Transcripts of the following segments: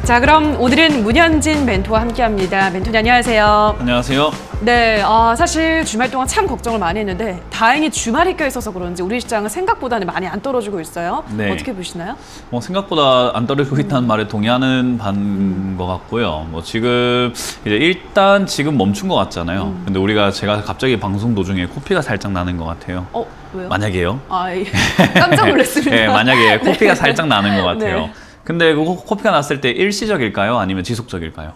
자, 그럼 오늘은 문현진 멘토와 함께합니다. 멘토님 안녕하세요. 안녕하세요. 네, 사실 주말 동안 참 걱정을 많이 했는데 다행히 주말이 껴있어서 그런지 우리 시장은 생각보다는 많이 안 떨어지고 있어요. 네. 어떻게 보시나요? 생각보다 안 떨어지고 있다는 말에 동의하는 반 것 같고요. 지금 이제 일단 지금 멈춘 것 같잖아요. 근데 제가 갑자기 방송 도중에 코피가 살짝 나는 것 같아요. 왜요? 만약에요? 예. 깜짝 놀랐습니다. 네, 만약에 코피가 네. 살짝 나는 것 같아요. 네. 근데 그 코피가 났을 때 일시적일까요? 아니면 지속적일까요?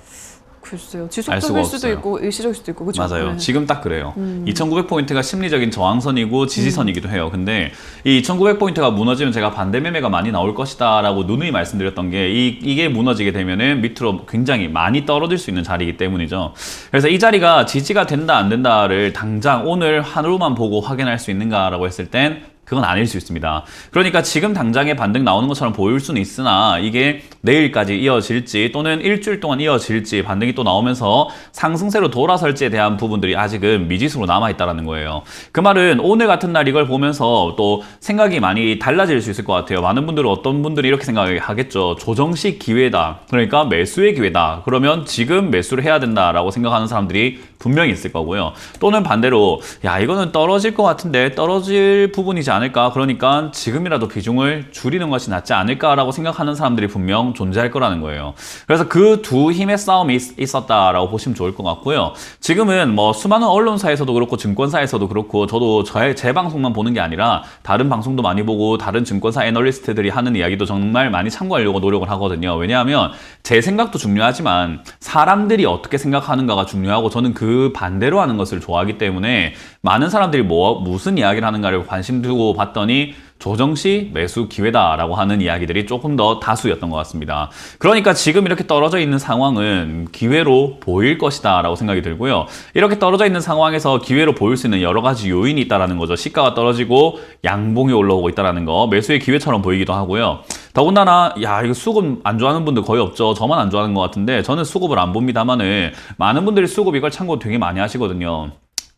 글쎄요. 알 지속적일 수가 수도 없어요. 있고 일시적일 수도 있고 그렇죠? 맞아요. 네. 지금 딱 그래요. 2900포인트가 심리적인 저항선이고 지지선이기도 해요. 근데 이 2900포인트가 무너지면 제가 반대 매매가 많이 나올 것이다 라고 누누이 말씀드렸던 게 이게 무너지게 되면은 밑으로 굉장히 많이 떨어질 수 있는 자리이기 때문이죠. 그래서 이 자리가 지지가 된다 안 된다를 당장 오늘 하루만 보고 확인할 수 있는가라고 했을 땐 그건 아닐 수 있습니다. 그러니까 지금 당장에 반등 나오는 것처럼 보일 수는 있으나 이게 내일까지 이어질지 또는 일주일 동안 이어질지 반등이 또 나오면서 상승세로 돌아설지에 대한 부분들이 아직은 미지수로 남아있다는 거예요. 그 말은 오늘 같은 날 이걸 보면서 또 생각이 많이 달라질 수 있을 것 같아요. 많은 분들은 어떤 분들이 이렇게 생각하겠죠. 조정식 기회다. 그러니까 매수의 기회다. 그러면 지금 매수를 해야 된다라고 생각하는 사람들이 분명히 있을 거고요. 또는 반대로 야 이거는 떨어질 것 같은데 떨어질 부분이지 않을까? 그러니까 지금이라도 비중을 줄이는 것이 낫지 않을까라고 생각하는 사람들이 분명 존재할 거라는 거예요. 그래서 그 두 힘의 싸움이 있었다라고 보시면 좋을 것 같고요. 지금은 수많은 언론사에서도 그렇고 증권사에서도 그렇고 저도 제 방송만 보는 게 아니라 다른 방송도 많이 보고 다른 증권사 애널리스트들이 하는 이야기도 정말 많이 참고하려고 노력을 하거든요. 왜냐하면 제 생각도 중요하지만 사람들이 어떻게 생각하는가가 중요하고 저는 그 반대로 하는 것을 좋아하기 때문에 많은 사람들이 무슨 이야기를 하는가를 관심 두고 봤더니 조정시 매수 기회다라고 하는 이야기들이 조금 더 다수였던 것 같습니다. 그러니까 지금 이렇게 떨어져 있는 상황은 기회로 보일 것이다 라고 생각이 들고요. 이렇게 떨어져 있는 상황에서 기회로 보일 수 있는 여러 가지 요인이 있다는 거죠. 시가가 떨어지고 양봉이 올라오고 있다는 거, 매수의 기회처럼 보이기도 하고요. 더군다나 이거 수급 안 좋아하는 분들 거의 없죠. 저만 안 좋아하는 것 같은데 저는 수급을 안 봅니다만은 많은 분들이 수급 이걸 참고 되게 많이 하시거든요.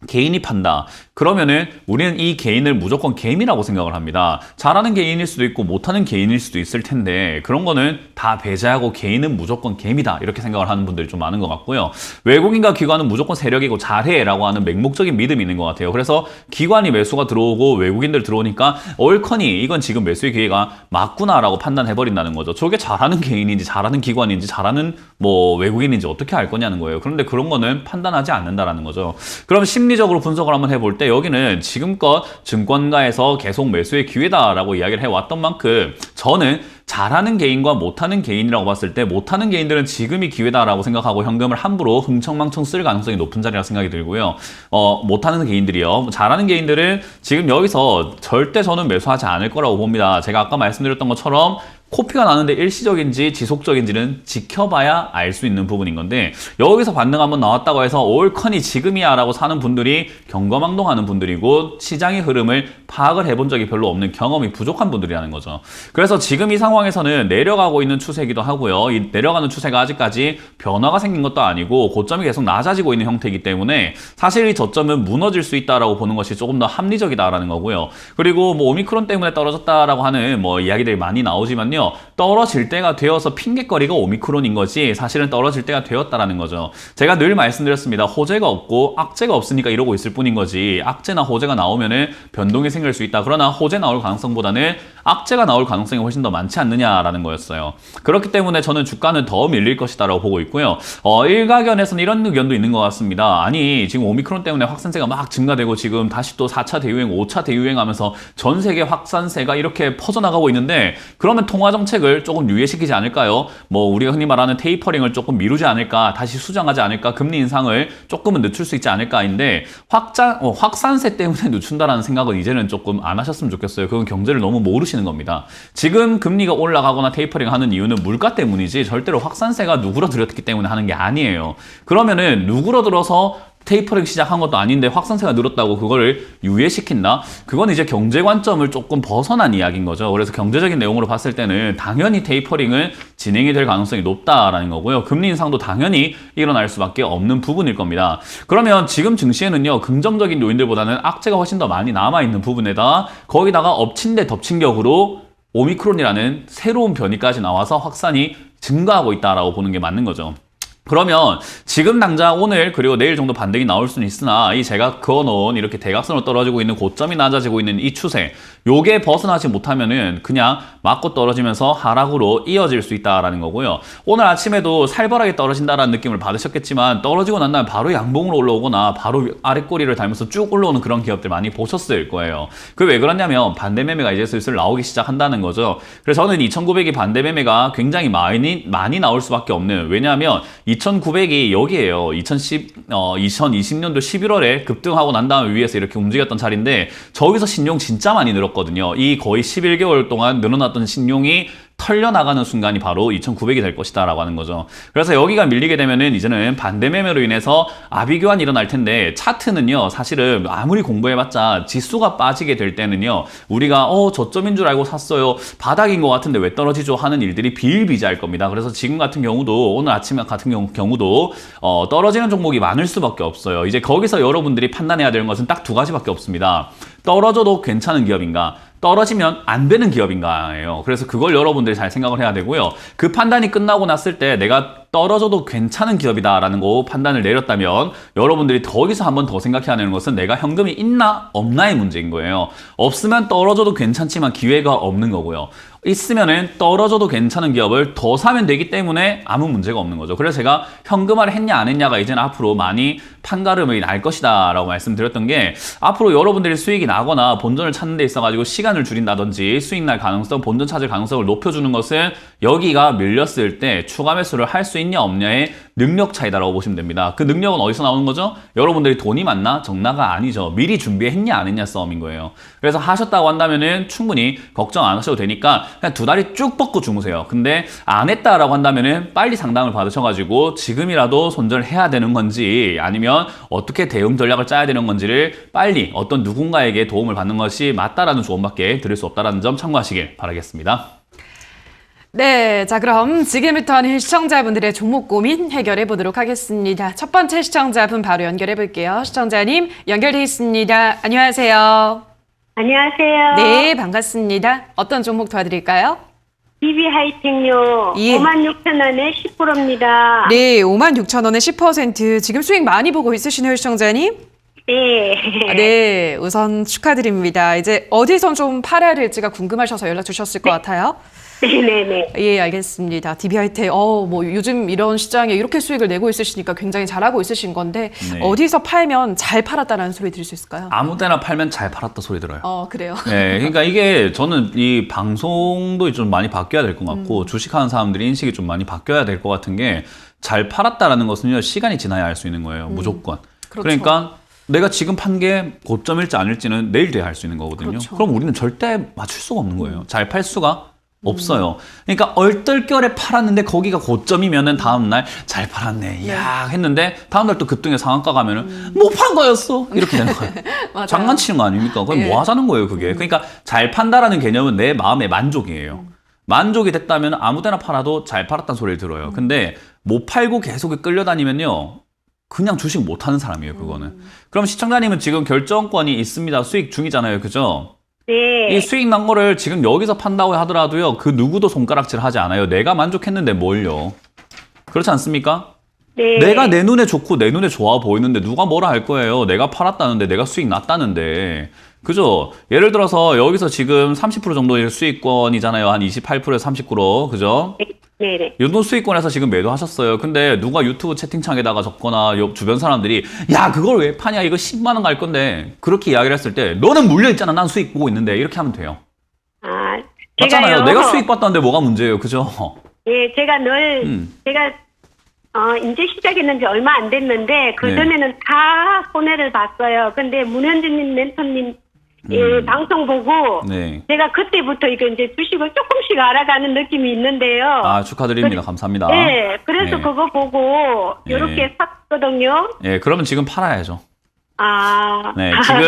개인이 판다. 그러면은 우리는 이 개인을 무조건 개미라고 생각을 합니다. 잘하는 개인일 수도 있고 못하는 개인일 수도 있을 텐데 그런 거는 다 배제하고 개인은 무조건 개미다 이렇게 생각을 하는 분들이 좀 많은 것 같고요. 외국인과 기관은 무조건 세력이고 잘해 라고 하는 맹목적인 믿음이 있는 것 같아요. 그래서 기관이 매수가 들어오고 외국인들 들어오니까 얼커니 이건 지금 매수의 기회가 맞구나 라고 판단해버린다는 거죠. 저게 잘하는 개인인지 잘하는 기관인지 잘하는 외국인인지 어떻게 알 거냐는 거예요. 그런데 그런 거는 판단하지 않는다라는 거죠. 그럼 심리적으로 분석을 한번 해볼 때 여기는 지금껏 증권가에서 계속 매수의 기회다라고 이야기를 해왔던 만큼 저는 잘하는 개인과 못하는 개인이라고 봤을 때 못하는 개인들은 지금이 기회다라고 생각하고 현금을 함부로 흥청망청 쓸 가능성이 높은 자리라고 생각이 들고요. 못하는 개인들이요. 잘하는 개인들은 지금 여기서 절대 저는 매수하지 않을 거라고 봅니다. 제가 아까 말씀드렸던 것처럼 코피가 나는데 일시적인지 지속적인지는 지켜봐야 알 수 있는 부분인 건데 여기서 반등 한번 나왔다고 해서 올컨이 지금이야 라고 사는 분들이 경거망동하는 분들이고 시장의 흐름을 파악을 해본 적이 별로 없는 경험이 부족한 분들이라는 거죠. 그래서 지금 이 상황에서는 내려가고 있는 추세이기도 하고요. 이 내려가는 추세가 아직까지 변화가 생긴 것도 아니고 고점이 계속 낮아지고 있는 형태이기 때문에 사실 이 저점은 무너질 수 있다라고 보는 것이 조금 더 합리적이다라는 거고요. 그리고 오미크론 때문에 떨어졌다라고 하는 이야기들이 많이 나오지만요. 떨어질 때가 되어서 핑계거리가 오미크론인 거지 사실은 떨어질 때가 되었다라는 거죠. 제가 늘 말씀드렸습니다. 호재가 없고 악재가 없으니까 이러고 있을 뿐인 거지 악재나 호재가 나오면은 변동이 생길 수 있다. 그러나 호재 나올 가능성보다는 악재가 나올 가능성이 훨씬 더 많지 않느냐라는 거였어요. 그렇기 때문에 저는 주가는 더 밀릴 것이다라고 보고 있고요. 일가견에서는 이런 의견도 있는 것 같습니다. 아니 지금 오미크론 때문에 확산세가 막 증가되고 지금 다시 또 4차 대유행, 5차 대유행 하면서 전 세계 확산세가 이렇게 퍼져나가고 있는데 그러면 통화정책을 조금 유예시키지 않을까요? 우리가 흔히 말하는 테이퍼링을 조금 미루지 않을까? 다시 수정하지 않을까? 금리 인상을 조금은 늦출 수 있지 않을까인데 확산세 때문에 늦춘다라는 생각은 이제는 조금 안 하셨으면 좋겠어요. 그건 경제를 너무 모르시는 겁니다. 지금 금리가 올라가거나 테이퍼링 하는 이유는 물가 때문이지 절대로 확산세가 누그러들었기 때문에 하는 게 아니에요. 그러면은 누그러들어서 테이퍼링 시작한 것도 아닌데 확산세가 늘었다고 그거를 유예시킨다? 그건 이제 경제 관점을 조금 벗어난 이야기인 거죠. 그래서 경제적인 내용으로 봤을 때는 당연히 테이퍼링은 진행이 될 가능성이 높다라는 거고요. 금리 인상도 당연히 일어날 수밖에 없는 부분일 겁니다. 그러면 지금 증시에는요, 긍정적인 요인들보다는 악재가 훨씬 더 많이 남아있는 부분에다 거기다가 엎친 데 덮친 격으로 오미크론이라는 새로운 변이까지 나와서 확산이 증가하고 있다라고 보는 게 맞는 거죠. 그러면 지금 당장 오늘 그리고 내일 정도 반등이 나올 수는 있으나 이 제가 그어놓은 이렇게 대각선으로 떨어지고 있는 고점이 낮아지고 있는 이 추세 요게 벗어나지 못하면은 그냥 맞고 떨어지면서 하락으로 이어질 수 있다라는 거고요. 오늘 아침에도 살벌하게 떨어진다라는 느낌을 받으셨겠지만 떨어지고 난 다음에 바로 양봉으로 올라오거나 바로 아랫꼬리를 달면서 쭉 올라오는 그런 기업들 많이 보셨을 거예요. 그게 왜 그러냐면 반대 매매가 이제 슬슬 나오기 시작한다는 거죠. 그래서 저는 2,900이 반대 매매가 굉장히 많이 나올 수밖에 없는, 왜냐하면 2,900이 여기에요. 2020년도 11월에 급등하고 난 다음에 위에서 이렇게 움직였던 자리인데 저기서 신용 진짜 많이 늘었거든요. 이 거의 11개월 동안 늘어났던 신용이 털려나가는 순간이 바로 2,900이 될 것이다 라고 하는 거죠. 그래서 여기가 밀리게 되면은 이제는 반대 매매로 인해서 아비교환이 일어날 텐데, 차트는요 사실은 아무리 공부해봤자 지수가 빠지게 될 때는요 우리가 저점인 줄 알고 샀어요, 바닥인 것 같은데 왜 떨어지죠 하는 일들이 비일비재할 겁니다. 그래서 지금 같은 경우도, 오늘 아침 같은 경우도 떨어지는 종목이 많을 수밖에 없어요. 이제 거기서 여러분들이 판단해야 되는 것은 딱 두 가지밖에 없습니다. 떨어져도 괜찮은 기업인가, 떨어지면 안 되는 기업인가예요. 그래서 그걸 여러분들이 잘 생각을 해야 되고요. 그 판단이 끝나고 났을 때 내가 떨어져도 괜찮은 기업이다라는 거 판단을 내렸다면 여러분들이 거기서 한 번 더 생각해야 되는 것은 내가 현금이 있나 없나의 문제인 거예요. 없으면 떨어져도 괜찮지만 기회가 없는 거고요. 있으면은 떨어져도 괜찮은 기업을 더 사면 되기 때문에 아무 문제가 없는 거죠. 그래서 제가 현금화를 했냐 안 했냐가 이제는 앞으로 많이 판가름이 날 것이다 라고 말씀드렸던 게, 앞으로 여러분들이 수익이 나거나 본전을 찾는 데 있어가지고 시간을 줄인다든지 수익 날 가능성, 본전 찾을 가능성을 높여주는 것은 여기가 밀렸을 때 추가 매수를 할 수 있냐 없냐의 능력 차이다라고 보시면 됩니다. 그 능력은 어디서 나오는 거죠? 여러분들이 돈이 많나? 적나가 아니죠. 미리 준비했냐 안 했냐 싸움인 거예요. 그래서 하셨다고 한다면은 충분히 걱정 안 하셔도 되니까 그냥 두 다리 쭉 뻗고 주무세요. 근데 안 했다라고 한다면은 빨리 상담을 받으셔가지고 지금이라도 손절을 해야 되는 건지 아니면 어떻게 대응 전략을 짜야 되는 건지를 빨리 어떤 누군가에게 도움을 받는 것이 맞다라는 조언밖에 드릴 수 없다라는 점 참고하시길 바라겠습니다. 네, 자 그럼 지금부터는 시청자분들의 종목 고민 해결해 보도록 하겠습니다. 첫 번째 시청자분 바로 연결해 볼게요. 시청자님 연결돼 있습니다. 안녕하세요. 안녕하세요. 네, 반갑습니다. 어떤 종목 도와드릴까요? DB 하이텍요. 예. 56,000원에 10%입니다. 네, 56,000원에 10%. 지금 수익 많이 보고 있으시네요, 시청자님. 네. 네, 우선 축하드립니다. 이제 어디서 좀 팔아야 될지가 궁금하셔서 연락 주셨을 것 같아요. 네네네. 예, 알겠습니다. DB하이텍, 뭐 요즘 이런 시장에 이렇게 수익을 내고 있으시니까 굉장히 잘하고 있으신 건데 네. 어디서 팔면 잘 팔았다라는 소리 들을 수 있을까요? 아무 때나 팔면 잘 팔았다 소리 들어요. 그래요. 네, 그러니까 이게 저는 이 방송도 좀 많이 바뀌어야 될 것 같고 주식하는 사람들이 인식이 좀 많이 바뀌어야 될 것 같은 게, 잘 팔았다라는 것은요 시간이 지나야 알 수 있는 거예요. 무조건. 그렇죠. 그러니까 내가 지금 판 게 고점일지 아닐지는 내일 돼야 알 수 있는 거거든요. 그렇죠. 그럼 우리는 절대 맞출 수가 없는 거예요. 잘 팔 수가 없어요. 그러니까 얼떨결에 팔았는데 거기가 고점이면은 다음날 잘 팔았네, 이야 했는데 다음날 또 급등해 상한가 가면은 못 판 거였어 이렇게 되는 거예요. 맞아요. 장난치는 거 아닙니까? 그럼 예. 뭐 하자는 거예요 그게. 그러니까 잘 판다라는 개념은 내 마음의 만족이에요. 만족이 됐다면 아무 데나 팔아도 잘 팔았다는 소리를 들어요. 근데 못 팔고 계속 끌려다니면요 그냥 주식 못 하는 사람이에요 그거는. 그럼 시청자님은 지금 결정권이 있습니다. 수익 중이잖아요, 그죠? 네. 이 수익 난 거를 지금 여기서 판다고 하더라도요 그 누구도 손가락질 하지 않아요. 내가 만족했는데 뭘요. 그렇지 않습니까? 네. 내가 내 눈에 좋고 내 눈에 좋아 보이는데 누가 뭐라 할 거예요. 내가 팔았다는데, 내가 수익 났다는데. 그죠? 예를 들어서 여기서 지금 30% 정도의 수익권이잖아요. 한 28%에서 39%. 그죠? 네네. 요돈 수익권에서 지금 매도하셨어요. 근데 누가 유튜브 채팅창에다가 적거나 옆 주변 사람들이 야 그걸 왜 파냐, 이거 10만 원 갈 건데, 그렇게 이야기를 했을 때 너는 물려있잖아, 난 수익 보고 있는데, 이렇게 하면 돼요. 맞잖아요. 제가요. 내가 수익 봤다는데 뭐가 문제예요, 그죠? 예, 제가 늘 제가 이제 시작했는지 얼마 안 됐는데 그 전에는 다 손해를 봤어요. 근데 문현진님 멘토님 방송 보고 네. 제가 그때부터 이거 이제 주식을 조금씩 알아가는 느낌이 있는데요. 아, 축하드립니다. 감사합니다. 네, 그래서 네. 그거 보고 이렇게 샀거든요. 예, 그러면 지금 팔아야죠. 아, 네, 지금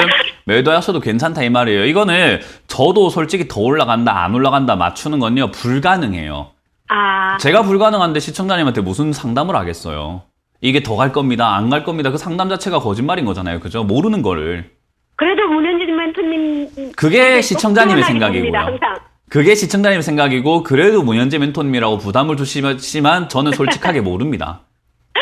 매도하셔도 괜찮다 이 말이에요. 이거는 저도 솔직히 더 올라간다, 안 올라간다 맞추는 건요 불가능해요. 아, 제가 불가능한데 시청자님한테 무슨 상담을 하겠어요. 이게 더 갈 겁니다, 안 갈 겁니다. 그 상담 자체가 거짓말인 거잖아요, 그죠? 모르는 거를. 그래도 문현진 멘토님 그게 시청자님의 생각이고요. 항상. 그게 시청자님 생각이고 그래도 문현재 멘토님이라고 부담을 주시지만 저는 솔직하게 모릅니다.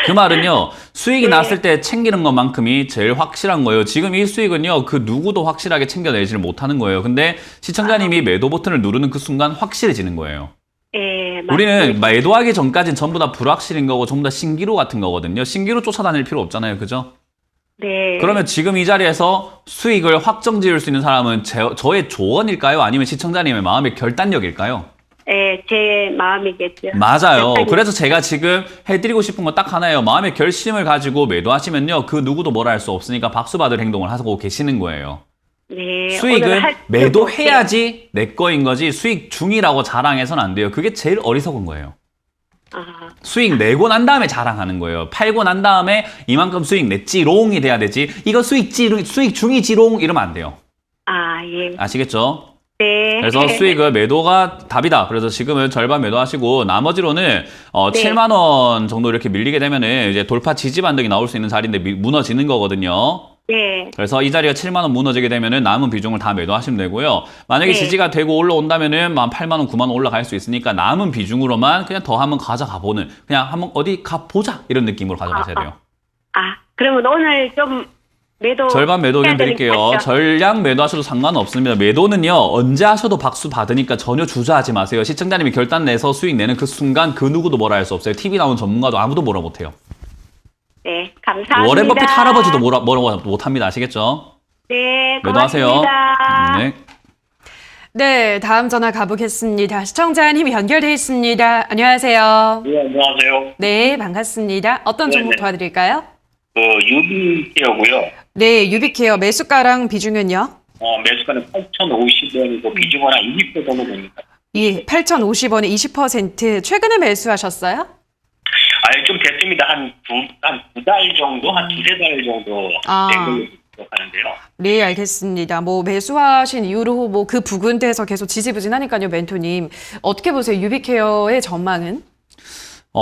그 말은요, 수익이 났을 때 챙기는 것만큼이 제일 확실한 거예요. 지금 이 수익은요, 그 누구도 확실하게 챙겨내지를 못하는 거예요. 근데 시청자님이 매도 버튼을 누르는 그 순간 확실해지는 거예요. 예, 우리는 매도하기 전까지는 전부 다 불확실인 거고 전부 다 신기루 같은 거거든요. 신기루 쫓아다닐 필요 없잖아요. 그죠? 네. 그러면 지금 이 자리에서 수익을 확정 지을 수 있는 사람은 저의 조언일까요? 아니면 시청자님의 마음의 결단력일까요? 예, 제 마음이겠죠. 맞아요. 그래서 제가 지금 해드리고 싶은 건 딱 하나예요. 마음의 결심을 가지고 매도하시면요. 그 누구도 뭐라 할 수 없으니까 박수 받을 행동을 하고 계시는 거예요. 네. 수익은 매도해야지 내 거인 거지 수익 중이라고 자랑해서는 안 돼요. 그게 제일 어리석은 거예요. 수익 내고 난 다음에 자랑하는 거예요. 팔고 난 다음에 이만큼 수익 냈지롱이 돼야 되지. 이거 수익 중이지롱 이러면 안 돼요. 예. 아시겠죠? 네. 그래서 수익을 매도가 답이다. 그래서 지금은 절반 매도하시고 나머지로는 네. 7만 원 정도 이렇게 밀리게 되면은 이제 돌파 지지 반등이 나올 수 있는 자리인데 무너지는 거거든요. 네. 그래서 이 자리가 7만 원 무너지게 되면은 남은 비중을 다 매도하시면 되고요. 만약에 네. 지지가 되고 올라온다면은 한 8만 원, 9만 원 올라갈 수 있으니까 남은 비중으로만 그냥 더 한번 가져가 보는, 그냥 한번 어디 가 보자 이런 느낌으로 가져가셔야 돼요. 그러면 오늘 좀 매도 절반 매도 해야 좀 드릴게요. 되는 거 맞죠? 전량 매도하셔도 상관없습니다. 매도는요, 언제 하셔도 박수 받으니까 전혀 주저하지 마세요. 시청자님이 결단 내서 수익 내는 그 순간 그 누구도 뭐라 할 수 없어요. TV 나온 전문가도 아무도 뭐라 못해요. 네, 감사합니다. 워렌 버핏 할아버지도 뭐라고 못합니다. 아시겠죠? 네, 매도하세요. 고맙습니다. 네. 네, 다음 전화 가보겠습니다. 시청자님 연결돼 있습니다. 안녕하세요. 네, 안녕하세요. 네, 반갑습니다. 어떤 종목 네네. 도와드릴까요? 유비케어고요. 네, 유비케어 매수가랑 비중은요? 매수가는 8,050원이고 비중은 한 20% 정도 됩니다. 예, 8,050원에 20%. 최근에 매수하셨어요? 좀 됐습니다. 한 두 달 정도, 한 두세 달 정도 된 걸로 기억하는데요. 네, 알겠습니다. 뭐 매수하신 이후로 뭐 그 부근대에서 계속 지지부진하니까요, 멘토님. 어떻게 보세요? 유비케어의 전망은?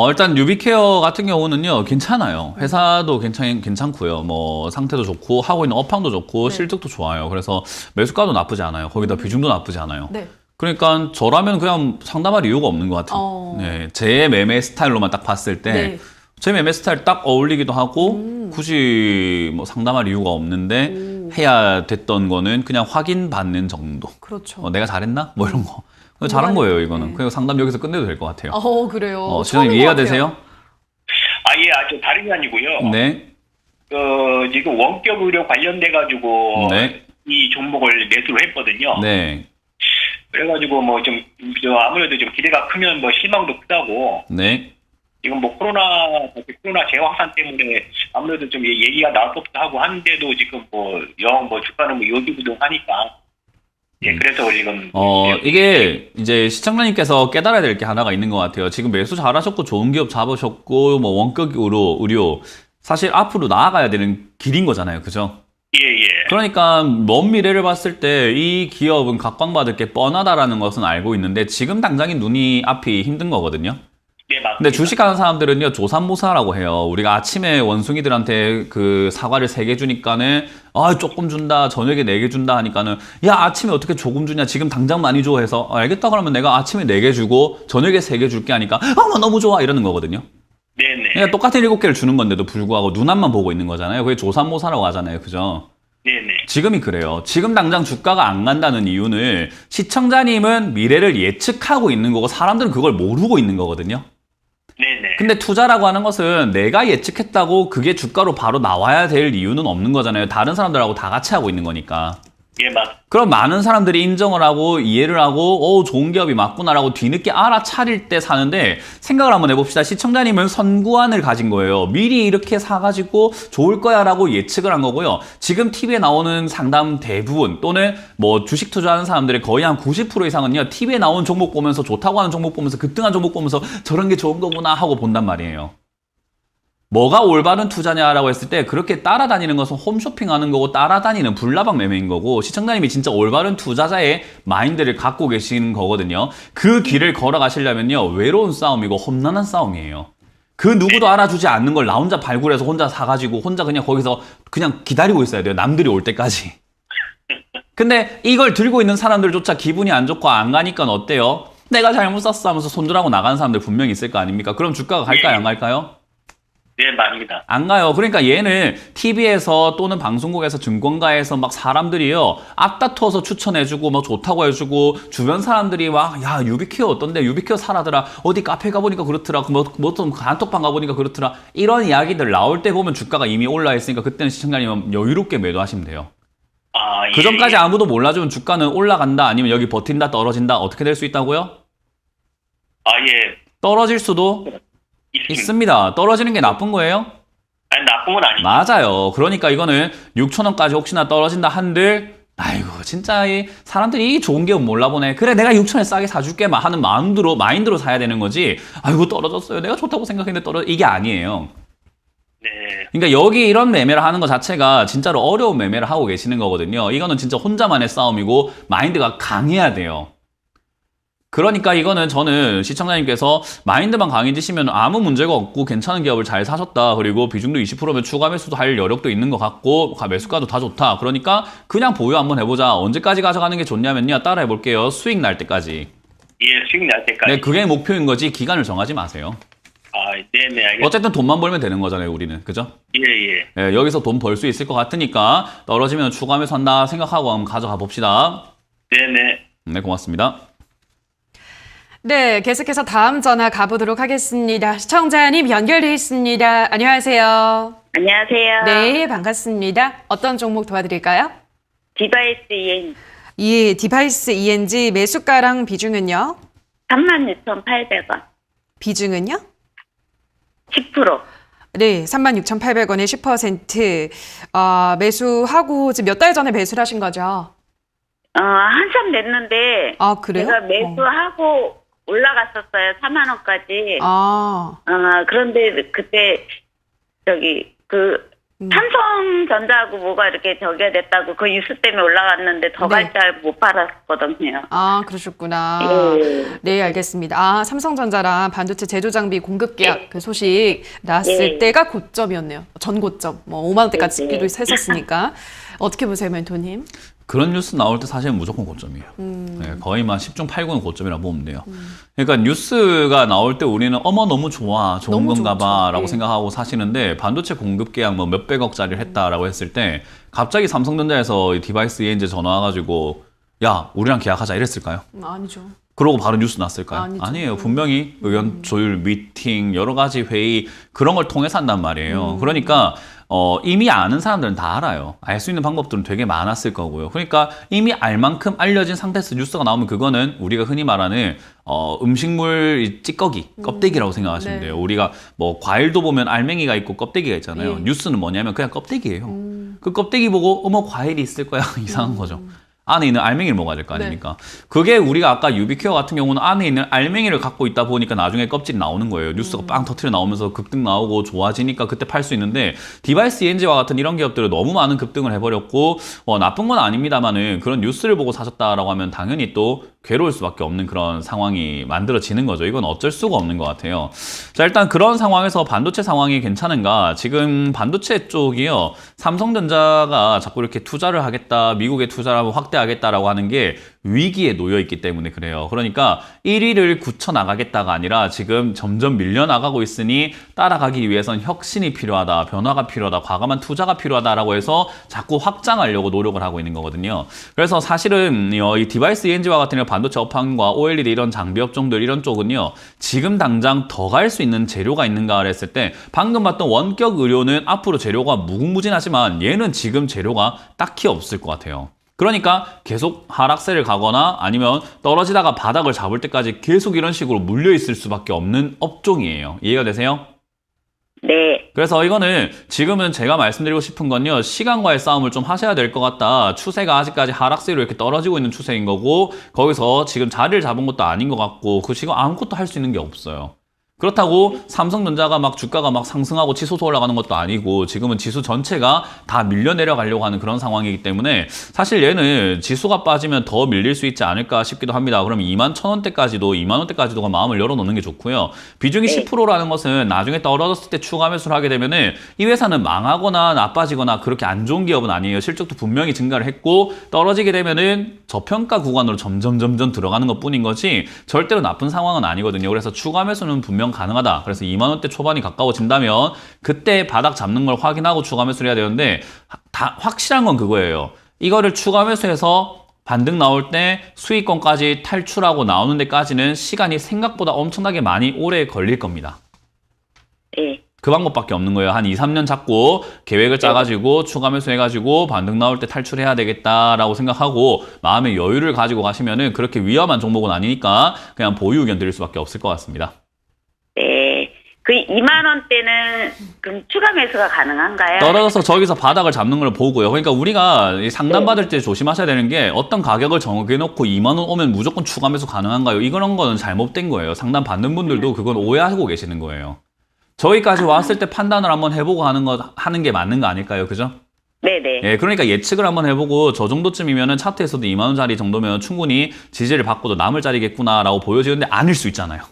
일단 유비케어 같은 경우는요, 괜찮아요. 회사도 괜찮고요. 뭐 상태도 좋고 하고 있는 업황도 좋고 네. 실적도 좋아요. 그래서 매수가도 나쁘지 않아요. 거기다 비중도 나쁘지 않아요. 네. 그러니까 저라면 그냥 상담할 이유가 없는 것 같아요. 네, 제 매매 스타일로만 딱 봤을 때 네. 제 매매 스타일 딱 어울리기도 하고 굳이 뭐 상담할 이유가 없는데 해야 됐던 거는 그냥 확인받는 정도. 그렇죠. 내가 잘했나? 뭐 이런 거. 잘한 거예요, 이거는. 네. 그냥 상담 여기서 끝내도 될 것 같아요. 그래요. 시장님 이해가 되세요? 저 다른 게 아니고요. 네. 지금 원격 의료 관련돼가지고 네. 이 종목을 매수를 했거든요. 네. 그래가지고 아무래도 좀 기대가 크면 희망도 크다고. 네. 지금 코로나 재확산 때문에 아무래도 좀 얘기가 나올 법도 하고 하는데도 지금 주가는 요기부동하니까. 예, 그래서 지금. 이게 이제 시청자님께서 깨달아야 될 게 하나가 있는 것 같아요. 지금 매수 잘하셨고 좋은 기업 잡으셨고 원격 의료 사실 앞으로 나아가야 되는 길인 거잖아요. 그죠? 예. 그러니까 먼 미래를 봤을 때 이 기업은 각광받을 게 뻔하다라는 것은 알고 있는데 지금 당장이 눈이 앞이 힘든 거거든요. 네, 맞습니다. 근데 주식하는 사람들은요, 조삼모사라고 해요. 우리가 아침에 원숭이들한테 그 사과를 3개 주니까는, 조금 준다, 저녁에 4개 준다 하니까는, 야, 아침에 어떻게 조금 주냐, 지금 당장 많이 줘 해서, 알겠다 그러면 내가 아침에 4개 주고, 저녁에 3개 줄게 하니까, 너무 좋아, 이러는 거거든요. 네네. 그러니까 똑같은 7개를 주는 건데도 불구하고 눈앞만 보고 있는 거잖아요. 그게 조삼모사라고 하잖아요. 그죠? 네네. 지금이 그래요. 지금 당장 주가가 안 간다는 이유는 시청자님은 미래를 예측하고 있는 거고, 사람들은 그걸 모르고 있는 거거든요. 네네. 근데 투자라고 하는 것은 내가 예측했다고 그게 주가로 바로 나와야 될 이유는 없는 거잖아요. 다른 사람들하고 다 같이 하고 있는 거니까. 예, 그럼 많은 사람들이 인정을 하고 이해를 하고 좋은 기업이 맞구나라고 뒤늦게 알아차릴 때 사는데, 생각을 한번 해봅시다. 시청자님은 선구안을 가진 거예요. 미리 이렇게 사가지고 좋을 거야 라고 예측을 한 거고요. 지금 TV에 나오는 상담 대부분 또는 뭐 주식 투자하는 사람들의 거의 한 90% 이상은요, TV에 나온 종목 보면서 좋다고 하는 종목 보면서 급등한 종목 보면서 저런 게 좋은 거구나 하고 본단 말이에요. 뭐가 올바른 투자냐라고 했을 때 그렇게 따라다니는 것은 홈쇼핑하는 거고 따라다니는 불나방 매매인 거고, 시청자님이 진짜 올바른 투자자의 마인드를 갖고 계신 거거든요. 그 길을 걸어가시려면요, 외로운 싸움이고 험난한 싸움이에요. 그 누구도 알아주지 않는 걸 나 혼자 발굴해서 혼자 사가지고 혼자 그냥 거기서 그냥 기다리고 있어야 돼요. 남들이 올 때까지. 근데 이걸 들고 있는 사람들조차 기분이 안 좋고 안 가니까 어때요? 내가 잘못 샀어 하면서 손절하고 나가는 사람들 분명히 있을 거 아닙니까? 그럼 주가가 갈까요, 안 갈까요? 네, 맞습니다. 안 가요. 그러니까 얘는 TV에서 또는 방송국에서 증권가에서 막 사람들이요 앞다투어서 추천해주고 막 좋다고 해주고 주변 사람들이 막 야 유비케어 어떤데 유비케어 사라더라 어디 카페 가보니까 그렇더라 뭐좀 단톡방 가보니까 그렇더라 이런 이야기들 나올 때 보면 주가가 이미 올라 있으니까 그때는 시청자님은 여유롭게 매도하시면 돼요. 아, 예. 그 전까지 아무도 몰라주면 주가는 올라간다 아니면 여기 버틴다 떨어진다 어떻게 될 수 있다고요? 아, 예. 떨어질 수도 있습니다. 떨어지는 게 나쁜 거예요? 아니, 나쁜 건 아니죠. 맞아요. 그러니까 이거는 6,000원까지 혹시나 떨어진다 한들 아이고 진짜 이 사람들이 좋은 게 몰라보네. 그래 내가 6,000원에 싸게 사줄게 하는 마인드로 사야 되는 거지. 아이고 떨어졌어요. 내가 좋다고 생각했는데 이게 아니에요. 네. 그러니까 여기 이런 매매를 하는 것 자체가 진짜로 어려운 매매를 하고 계시는 거거든요. 이거는 진짜 혼자만의 싸움이고 마인드가 강해야 돼요. 그러니까 이거는 저는 시청자님께서 마인드만 강해지시면 아무 문제가 없고 괜찮은 기업을 잘 사셨다. 그리고 비중도 20%면 추가 매수도 할 여력도 있는 것 같고 매수가도 다 좋다. 그러니까 그냥 보유 한번 해보자. 언제까지 가져가는 게 좋냐면요. 따라 해볼게요. 수익 날 때까지. 예, 수익 날 때까지. 네, 그게 목표인 거지 기간을 정하지 마세요. 아, 네네, 알겠습니다. 어쨌든 돈만 벌면 되는 거잖아요. 우리는. 그죠? 예, 예. 네, 여기서 돈 벌 수 있을 것 같으니까 떨어지면 추가 매수 한다 생각하고 한번 가져가 봅시다. 네네. 네, 고맙습니다. 네, 계속해서 다음 전화 가보도록 하겠습니다. 시청자님 연결돼 있습니다. 안녕하세요. 안녕하세요. 네, 반갑습니다. 어떤 종목 도와드릴까요? 디바이스 EN 예, 디바이스 ENG 매수가랑 비중은요? 36,800원. 비중은요? 10%. 네, 36,800원에 10%. 매수하고 지금 몇 달 전에 매수를 하신 거죠? 한참 됐는데 아, 그래요? 제가 매수하고 올라갔었어요. 4만 원까지. 그런데 그때 삼성전자하고 뭐가 이렇게 저기가 됐다고 그 뉴스 때문에 올라갔는데 더 갈 줄 알고 못 팔았거든요. 아, 그러셨구나. 네, 알겠습니다. 삼성전자랑 반도체 제조장비 공급 계약 그 소식 나왔을 때가 고점이었네요. 전 고점. 5만 원대까지 찍기도 했었으니까. 어떻게 보세요, 멘토님? 그런 뉴스 나올 때 사실은 무조건 고점이에요. 네, 거의 만 10중 8구는 고점이라고 보면 돼요. 그러니까 뉴스가 나올 때 우리는 어머 너무 좋아 좋은 너무 건가 좋죠. 봐라고 네. 생각하고 사시는데 반도체 공급 계약 몇백억짜리를 했다라고 했을 때 갑자기 삼성전자에서 이 디바이스 ENG 전화 와가지고 야 우리랑 계약하자 이랬을까요? 아니죠. 그러고 바로 뉴스 났을까요? 아니죠. 아니에요. 분명히 의견 조율, 미팅, 여러 가지 회의 그런 걸 통해서 한단 말이에요. 그러니까 이미 아는 사람들은 다 알아요. 알 수 있는 방법들은 되게 많았을 거고요. 그러니까 이미 알 만큼 알려진 상태에서 뉴스가 나오면 그거는 우리가 흔히 말하는 음식물 찌꺼기, 껍데기라고 생각하시면 네. 돼요. 우리가 뭐 과일도 보면 알맹이가 있고 껍데기가 있잖아요. 예. 뉴스는 뭐냐면 그냥 껍데기예요. 그 껍데기 보고 어머 과일이 있을 거야 이상한 거죠. 안에 있는 알맹이를 먹어야 될 거 아닙니까? 그게 우리가 아까 유비케어 같은 경우는 안에 있는 알맹이를 갖고 있다 보니까 나중에 껍질이 나오는 거예요. 뉴스가 빵 터트려 나오면서 급등 나오고 좋아지니까 그때 팔 수 있는데 디바이스 ENG와 같은 이런 기업들은 너무 많은 급등을 해버렸고 나쁜 건 아닙니다만은 그런 뉴스를 보고 사셨다라고 하면 당연히 또 괴로울 수밖에 없는 그런 상황이 만들어지는 거죠. 이건 어쩔 수가 없는 것 같아요. 자, 일단 그런 상황에서 반도체 상황이 괜찮은가? 지금 반도체 쪽이요. 삼성전자가 자꾸 이렇게 투자를 하겠다, 미국에 투자를 하면 확대하겠다라고 하는 게 위기에 놓여 있기 때문에 그래요. 그러니까 1위를 굳혀나가겠다가 아니라 지금 점점 밀려나가고 있으니 따라가기 위해선 혁신이 필요하다, 변화가 필요하다, 과감한 투자가 필요하다라고 해서 자꾸 확장하려고 노력을 하고 있는 거거든요. 그래서 사실은 이 디바이스 ENG와 같은 반도체 업황과 OLED 이런 장비 업종들 이런 쪽은요. 지금 당장 더 갈 수 있는 재료가 있는가 했을 때 방금 봤던 원격 의료는 앞으로 재료가 무궁무진하지만 얘는 지금 재료가 딱히 없을 것 같아요. 그러니까 계속 하락세를 가거나 아니면 떨어지다가 바닥을 잡을 때까지 계속 이런 식으로 물려 있을 수밖에 없는 업종이에요. 이해가 되세요? 네. 그래서 이거는 지금은 제가 말씀드리고 싶은 건요. 시간과의 싸움을 좀 하셔야 될 것 같다. 추세가 아직까지 하락세로 이렇게 떨어지고 있는 추세인 거고 거기서 지금 자리를 잡은 것도 아닌 것 같고 지금 아무것도 할 수 있는 게 없어요. 그렇다고 삼성전자가 막 주가가 막 상승하고 치솟아 올라가는 것도 아니고 지금은 지수 전체가 다 밀려 내려가려고 하는 그런 상황이기 때문에 사실 얘는 지수가 빠지면 더 밀릴 수 있지 않을까 싶기도 합니다. 그럼 21,000원대까지도 2만원대까지도 마음을 열어놓는 게 좋고요. 비중이 10%라는 것은 나중에 떨어졌을 때 추가 매수를 하게 되면은 이 회사는 망하거나 나빠지거나 그렇게 안 좋은 기업은 아니에요. 실적도 분명히 증가를 했고 떨어지게 되면은 저평가 구간으로 점점 들어가는 것 뿐인 거지 절대로 나쁜 상황은 아니거든요. 그래서 추가 매수는 분명 가능하다. 그래서 2만 원대 초반이 가까워진다면 그때 바닥 잡는 걸 확인하고 추가 매수를 해야 되는데 다 확실한 건 그거예요. 이거를 추가 매수해서 반등 나올 때 수익권까지 탈출하고 나오는 데까지는 시간이 생각보다 엄청나게 많이 오래 걸릴 겁니다. 예. 그 방법밖에 없는 거예요. 한 2, 3년 잡고 계획을 짜가지고 추가 매수해가지고 반등 나올 때 탈출해야 되겠다라고 생각하고 마음의 여유를 가지고 가시면은 그렇게 위험한 종목은 아니니까 그냥 보유 의견 드릴 수밖에 없을 것 같습니다. 네. 그 2만 원대는 그럼 추가 매수가 가능한가요? 떨어져서 저기서 바닥을 잡는 걸 보고요. 그러니까 우리가 이 상담받을 때 조심하셔야 되는 게 어떤 가격을 정해놓고 2만 원 오면 무조건 추가 매수 가능한가요? 이런 거는 잘못된 거예요. 상담 받는 분들도 그건 오해하고 계시는 거예요. 저기까지 왔을 때 판단을 한번 해보고 하는 게 맞는 거 아닐까요? 그죠? 네네. 예, 그러니까 예측을 한번 해보고 저 정도쯤이면은 차트에서도 2만 원짜리 정도면 충분히 지지를 받고도 남을 자리겠구나라고 보여지는데 아닐 수 있잖아요.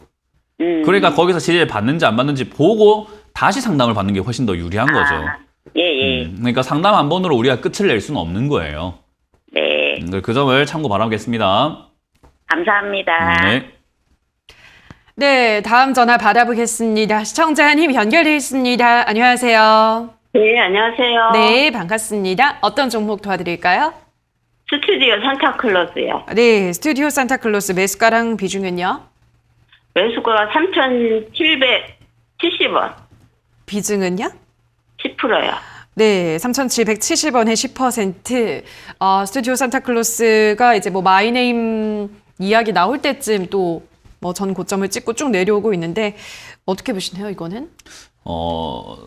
그러니까 거기서 지지를 받는지 안 받는지 보고 다시 상담을 받는 게 훨씬 더 유리한 거죠. 예. 그러니까 상담 한 번으로 우리가 끝을 낼 수는 없는 거예요. 네. 그 점을 참고 바라겠습니다. 감사합니다. 네. 네, 다음 전화 받아보겠습니다. 시청자님 연결돼 있습니다. 안녕하세요. 네, 안녕하세요. 네, 반갑습니다. 어떤 종목 도와드릴까요? 스튜디오 산타클로스요. 네, 스튜디오 산타클로스 매수가랑 비중은요? 매수가가 3,770원. 비중은요? 10%요. 네, 3,770원에 10%. 스튜디오 산타클로스가 이제 뭐 마이네임 이야기 나올 때쯤 또 뭐 전 고점을 찍고 쭉 내려오고 있는데 어떻게 보시나요, 이거는?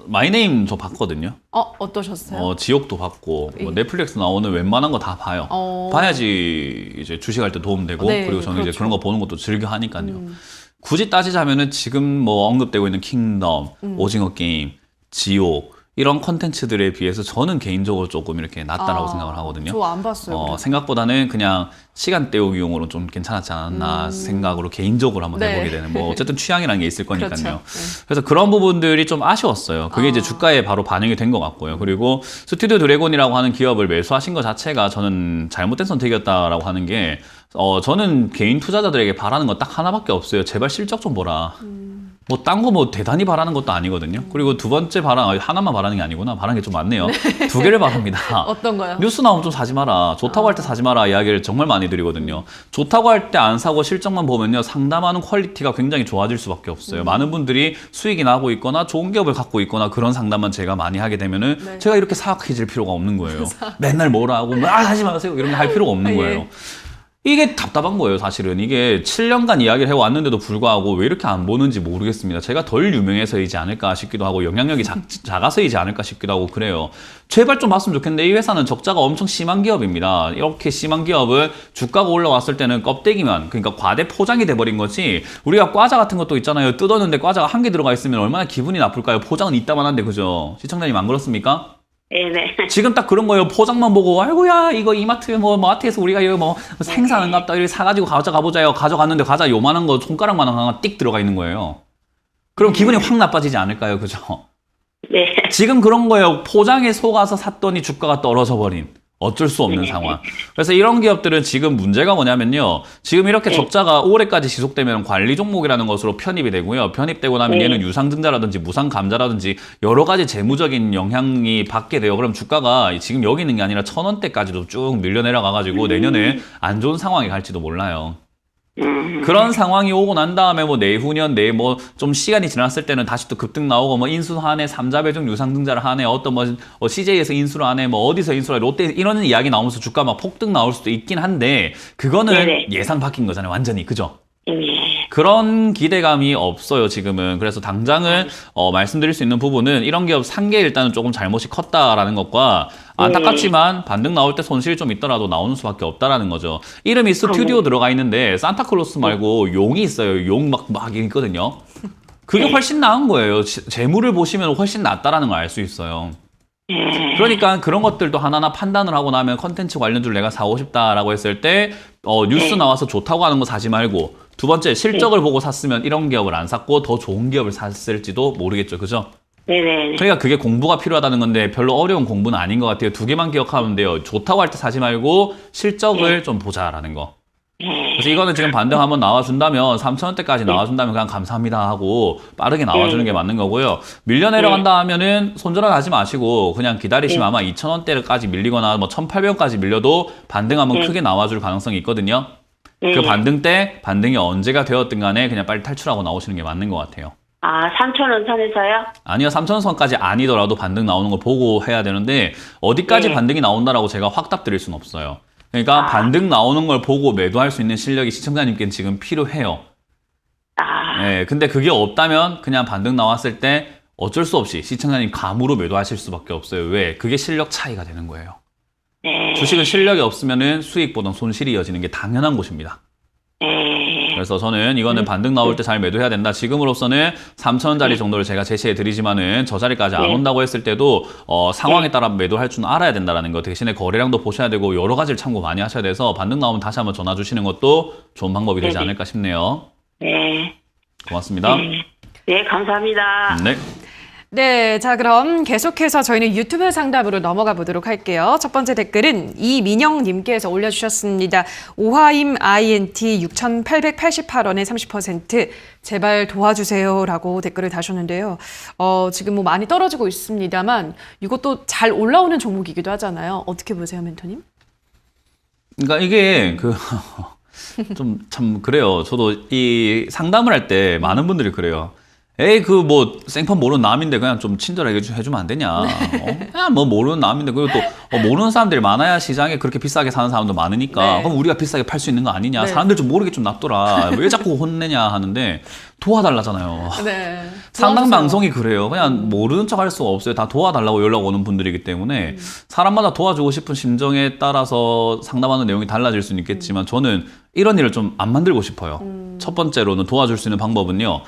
마이네임 저 봤거든요. 어떠셨어요? 지옥도 봤고 뭐 넷플릭스 나오는 웬만한 거 다 봐요. 봐야지 이제 주식할 때 도움되고 네, 그리고 저는 그렇죠. 이제 그런 거 보는 것도 즐겨 하니까요. 굳이 따지자면은 지금 뭐 언급되고 있는 킹덤, 오징어 게임, 지옥 이런 컨텐츠들에 비해서 저는 개인적으로 조금 이렇게 낫다라고 생각을 하거든요. 저 안 봤어요. 생각보다는 그냥 시간 때우기용으로 좀 괜찮았지 않았나 생각으로 개인적으로 한번 네. 해보게 되는 뭐 어쨌든 취향이라는 게 있을 거니까요. 그렇죠. 네. 그래서 그런 부분들이 좀 아쉬웠어요. 그게 이제 주가에 바로 반영이 된 것 같고요. 그리고 스튜디오 드래곤이라고 하는 기업을 매수하신 것 자체가 저는 잘못된 선택이었다라고 하는 게 저는 개인 투자자들에게 바라는 거 딱 하나밖에 없어요. 제발 실적 좀 보라. 뭐 딴 거 뭐 대단히 바라는 것도 아니거든요. 그리고 두 번째 하나만 바라는 게 아니구나. 바라는 게 좀 많네요. 두 개를 바랍니다. 어떤 거요? 뉴스 나오면 좀 사지 마라. 좋다고 할 때 사지 마라 이야기를 정말 많이 드리거든요. 좋다고 할 때 안 사고 실적만 보면요. 상담하는 퀄리티가 굉장히 좋아질 수밖에 없어요. 많은 분들이 수익이 나고 있거나 좋은 기업을 갖고 있거나 그런 상담만 제가 많이 하게 되면은 제가 이렇게 사악해질 필요가 없는 거예요. 맨날 뭐라 하고 사지 마세요. 이런 거 할 필요가 없는 거예요. 이게 답답한 거예요, 사실은. 이게 7년간 이야기를 해왔는데도 불구하고 왜 이렇게 안 보는지 모르겠습니다. 제가 덜 유명해서이지 않을까 싶기도 하고 영향력이 작아서이지 않을까 싶기도 하고 그래요. 제발 좀 봤으면 좋겠는데 이 회사는 적자가 엄청 심한 기업입니다. 이렇게 심한 기업을 주가가 올라왔을 때는 껍데기만, 그러니까 과대 포장이 돼버린 거지. 우리가 과자 같은 것도 있잖아요. 뜯었는데 과자가 한 개 들어가 있으면 얼마나 기분이 나쁠까요? 포장은 이따만 한데, 그죠? 시청자님 안 그렇습니까? 네네. 지금 딱 그런 거예요. 포장만 보고 아이고야 이거 이마트 뭐 마트에서 우리가 이거 뭐 생사는갑다 이렇게 사가지고 가져가보자요. 가져갔는데 과자 요만한 거 손가락만한 거 하나 띡 들어가 있는 거예요. 그럼 기분이 확 나빠지지 않을까요? 그죠? 네. 지금 그런 거예요. 포장에 속아서 샀더니 주가가 떨어져 버린. 어쩔 수 없는 상황. 그래서 이런 기업들은 지금 문제가 뭐냐면요. 지금 이렇게 적자가 올해까지 지속되면 관리 종목이라는 것으로 편입이 되고요. 편입되고 나면 얘는 유상증자라든지 무상감자라든지 여러 가지 재무적인 영향이 받게 돼요. 그럼 주가가 지금 여기 있는 게 아니라 1,000원대까지도 쭉 밀려 내려가가지고 내년에 안 좋은 상황이 갈지도 몰라요. 그런 상황이 오고 난 다음에 뭐 내후년 뭐 좀 시간이 지났을 때는 다시 또 급등 나오고 뭐 인수 하네, 삼자배중 유상증자를 하네, 어떤 뭐 CJ에서 인수를 하네, 뭐 어디서 인수를 하네, 롯데 이런 이야기 나오면서 주가 막 폭등 나올 수도 있긴 한데 그거는 네네. 예상 바뀐 거잖아요, 완전히. 그죠? 네. 그런 기대감이 없어요, 지금은. 그래서 당장은 말씀드릴 수 있는 부분은 이런 기업 산 게 일단은 조금 잘못이 컸다라는 것과 안타깝지만 반등 나올 때 손실이 좀 있더라도 나오는 수밖에 없다라는 거죠. 이름이 스튜디오 들어가 있는데 산타클로스 말고 용이 있어요. 용 막 있거든요. 그게 네. 훨씬 나은 거예요. 재물을 보시면 훨씬 낫다라는 걸 알 수 있어요. 그러니까 그런 것들도 하나하나 판단을 하고 나면 컨텐츠 관련주를 내가 사고 싶다라고 했을 때 뉴스 네. 나와서 좋다고 하는 거 사지 말고 두 번째 실적을 보고 샀으면 이런 기업을 안 샀고 더 좋은 기업을 샀을지도 모르겠죠. 그죠? 네네. 그러니까 그게 공부가 필요하다는 건데 별로 어려운 공부는 아닌 것 같아요. 두 개만 기억하면 돼요. 좋다고 할 때 사지 말고 실적을 좀 보자라는 거. 그래서 이거는 지금 반등 한번 나와준다면 3,000원대까지 나와준다면 그냥 감사합니다 하고 빠르게 나와주는 게 맞는 거고요. 밀려 내려간다 하면은 손절은 하지 마시고 그냥 기다리시면 아마 2,000원대까지 밀리거나 뭐 1,800원까지 밀려도 반등 한번 크게 나와줄 가능성이 있거든요. 그 반등 때 반등이 언제가 되었든 간에 그냥 빨리 탈출하고 나오시는 게 맞는 것 같아요. 아, 3,000원 선에서요? 아니요, 3,000원 선까지 아니더라도 반등 나오는 거 보고 해야 되는데 어디까지 반등이 나온다라고 제가 확 답드릴 수는 없어요. 그러니까 반등 나오는 걸 보고 매도할 수 있는 실력이 시청자님께는 지금 필요해요. 네, 근데 그게 없다면 그냥 반등 나왔을 때 어쩔 수 없이 시청자님 감으로 매도하실 수밖에 없어요. 왜? 그게 실력 차이가 되는 거예요. 주식은 실력이 없으면은 수익보다 손실이 이어지는 게 당연한 것입니다. 그래서 저는 이거는 반등 나올 때 잘 매도해야 된다. 지금으로서는 3,000원짜리 정도를 제가 제시해 드리지만은 저 자리까지 안 온다고 했을 때도 상황에 따라 매도할 줄은 알아야 된다는 거. 대신에 거래량도 보셔야 되고 여러 가지를 참고 많이 하셔야 돼서 반등 나오면 다시 한번 전화 주시는 것도 좋은 방법이 되지 않을까 싶네요. 네. 고맙습니다. 네, 감사합니다. 네. 네, 자 그럼 계속해서 저희는 유튜브 상담으로 넘어가 보도록 할게요. 첫 번째 댓글은 이민영님께서 올려주셨습니다. 오하임 INT 6,888원에 30% 제발 도와주세요라고 댓글을 다셨는데요. 지금 뭐 많이 떨어지고 있습니다만 이것도 잘 올라오는 종목이기도 하잖아요. 어떻게 보세요, 멘토님? 그러니까 이게 좀 참 그래요. 저도 이 상담을 할 때 많은 분들이 그래요. 에이 그 뭐 생판 모르는 남인데 그냥 좀 친절하게 해주면 안 되냐. 그냥 뭐 모르는 남인데 그리고 또 모르는 사람들이 많아야 시장에 그렇게 비싸게 사는 사람도 많으니까 네. 그럼 우리가 비싸게 팔 수 있는 거 아니냐. 네. 사람들 좀 모르게 좀 놔둬라. 왜 자꾸 혼내냐 하는데 도와달라잖아요. 네. 상당 도와주세요. 방송이 그래요. 그냥 모르는 척 할 수가 없어요. 다 도와달라고 연락 오는 분들이기 때문에 사람마다 도와주고 싶은 심정에 따라서 상담하는 내용이 달라질 수는 있겠지만 저는 이런 일을 좀 안 만들고 싶어요. 첫 번째로는 도와줄 수 있는 방법은요.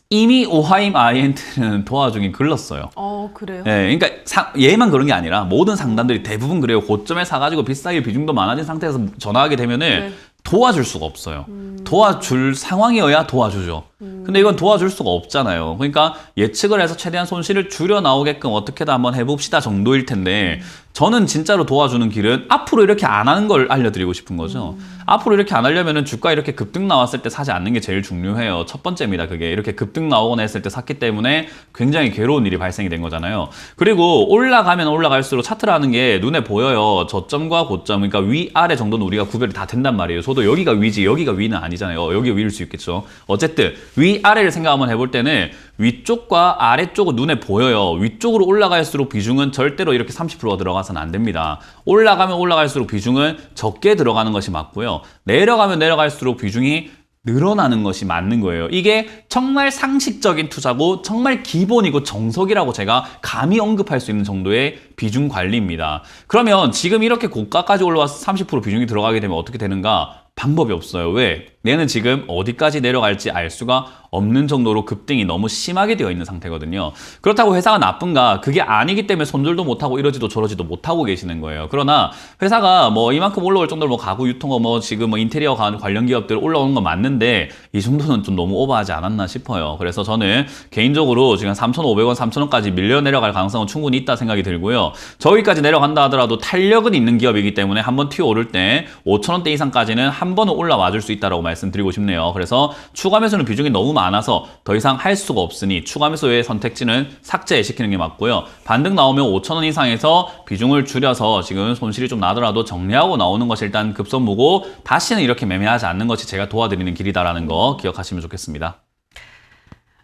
이미 오하임 아이엔트는 도와주긴 글렀어요. 그래요? 네, 그러니까 얘만 그런 게 아니라 모든 상담들이 대부분 그래요. 고점에 사가지고 비싸게 비중도 많아진 상태에서 전화하게 되면은 네. 도와줄 수가 없어요. 도와줄 상황이어야 도와주죠. 근데 이건 도와줄 수가 없잖아요. 그러니까 예측을 해서 최대한 손실을 줄여 나오게끔 어떻게든 한번 해봅시다 정도일 텐데 저는 진짜로 도와주는 길은 앞으로 이렇게 안 하는 걸 알려드리고 싶은 거죠. 앞으로 이렇게 안 하려면은 주가 이렇게 급등 나왔을 때 사지 않는 게 제일 중요해요. 첫 번째입니다. 그게 이렇게 급등 나오거나 했을 때 샀기 때문에 굉장히 괴로운 일이 발생이 된 거잖아요. 그리고 올라가면 올라갈수록 차트라는 게 눈에 보여요. 저점과 고점, 그러니까 위아래 정도는 우리가 구별이 다 된단 말이에요. 저도 여기가 위지 여기가 위는 아니잖아요. 여기가 위일 수 있겠죠. 어쨌든 위아래를 생각 한번 해볼 때는 위쪽과 아래쪽은 눈에 보여요. 위쪽으로 올라갈수록 비중은 절대로 이렇게 30%가 들어가서는 안 됩니다. 올라가면 올라갈수록 비중은 적게 들어가는 것이 맞고요. 내려가면 내려갈수록 비중이 늘어나는 것이 맞는 거예요. 이게 정말 상식적인 투자고 정말 기본이고 정석이라고 제가 감히 언급할 수 있는 정도의 비중 관리입니다. 그러면 지금 이렇게 고가까지 올라와서 30% 비중이 들어가게 되면 어떻게 되는가? 방법이 없어요. 왜? 얘는 지금 어디까지 내려갈지 알 수가 없는 정도로 급등이 너무 심하게 되어 있는 상태거든요. 그렇다고 회사가 나쁜가? 그게 아니기 때문에 손절도 못하고 이러지도 저러지도 못하고 계시는 거예요. 그러나 회사가 뭐 이만큼 올라올 정도로 뭐 가구 유통업 뭐 지금 뭐 인테리어 관련 기업들 올라오는 건 맞는데 이 정도는 좀 너무 오버하지 않았나 싶어요. 그래서 저는 개인적으로 지금 3,500원, 3,000원까지 밀려 내려갈 가능성은 충분히 있다 생각이 들고요. 저기까지 내려간다 하더라도 탄력은 있는 기업이기 때문에 한번 튀어 오를 때 5,000원대 이상까지는 한 번은 올라와 줄 수 있다고 말씀드리고 싶네요. 그래서 추가 매수는 비중이 너무 많아서 더 이상 할 수가 없으니 추가 매수의 선택지는 삭제시키는 게 맞고요. 반등 나오면 5,000원 이상에서 비중을 줄여서 지금 손실이 좀 나더라도 정리하고 나오는 것이 일단 급선무고 다시는 이렇게 매매하지 않는 것이 제가 도와드리는 길이다라는 거 기억하시면 좋겠습니다.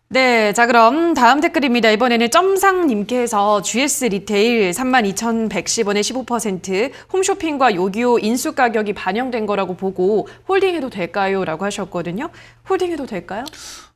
네, 자 그럼 다음 댓글입니다. 이번에는 점상님께서 GS 리테일 32,110원에 15% 홈쇼핑과 요기요 인수 가격이 반영된 거라고 보고 홀딩해도 될까요? 라고 하셨거든요. 홀딩해도 될까요?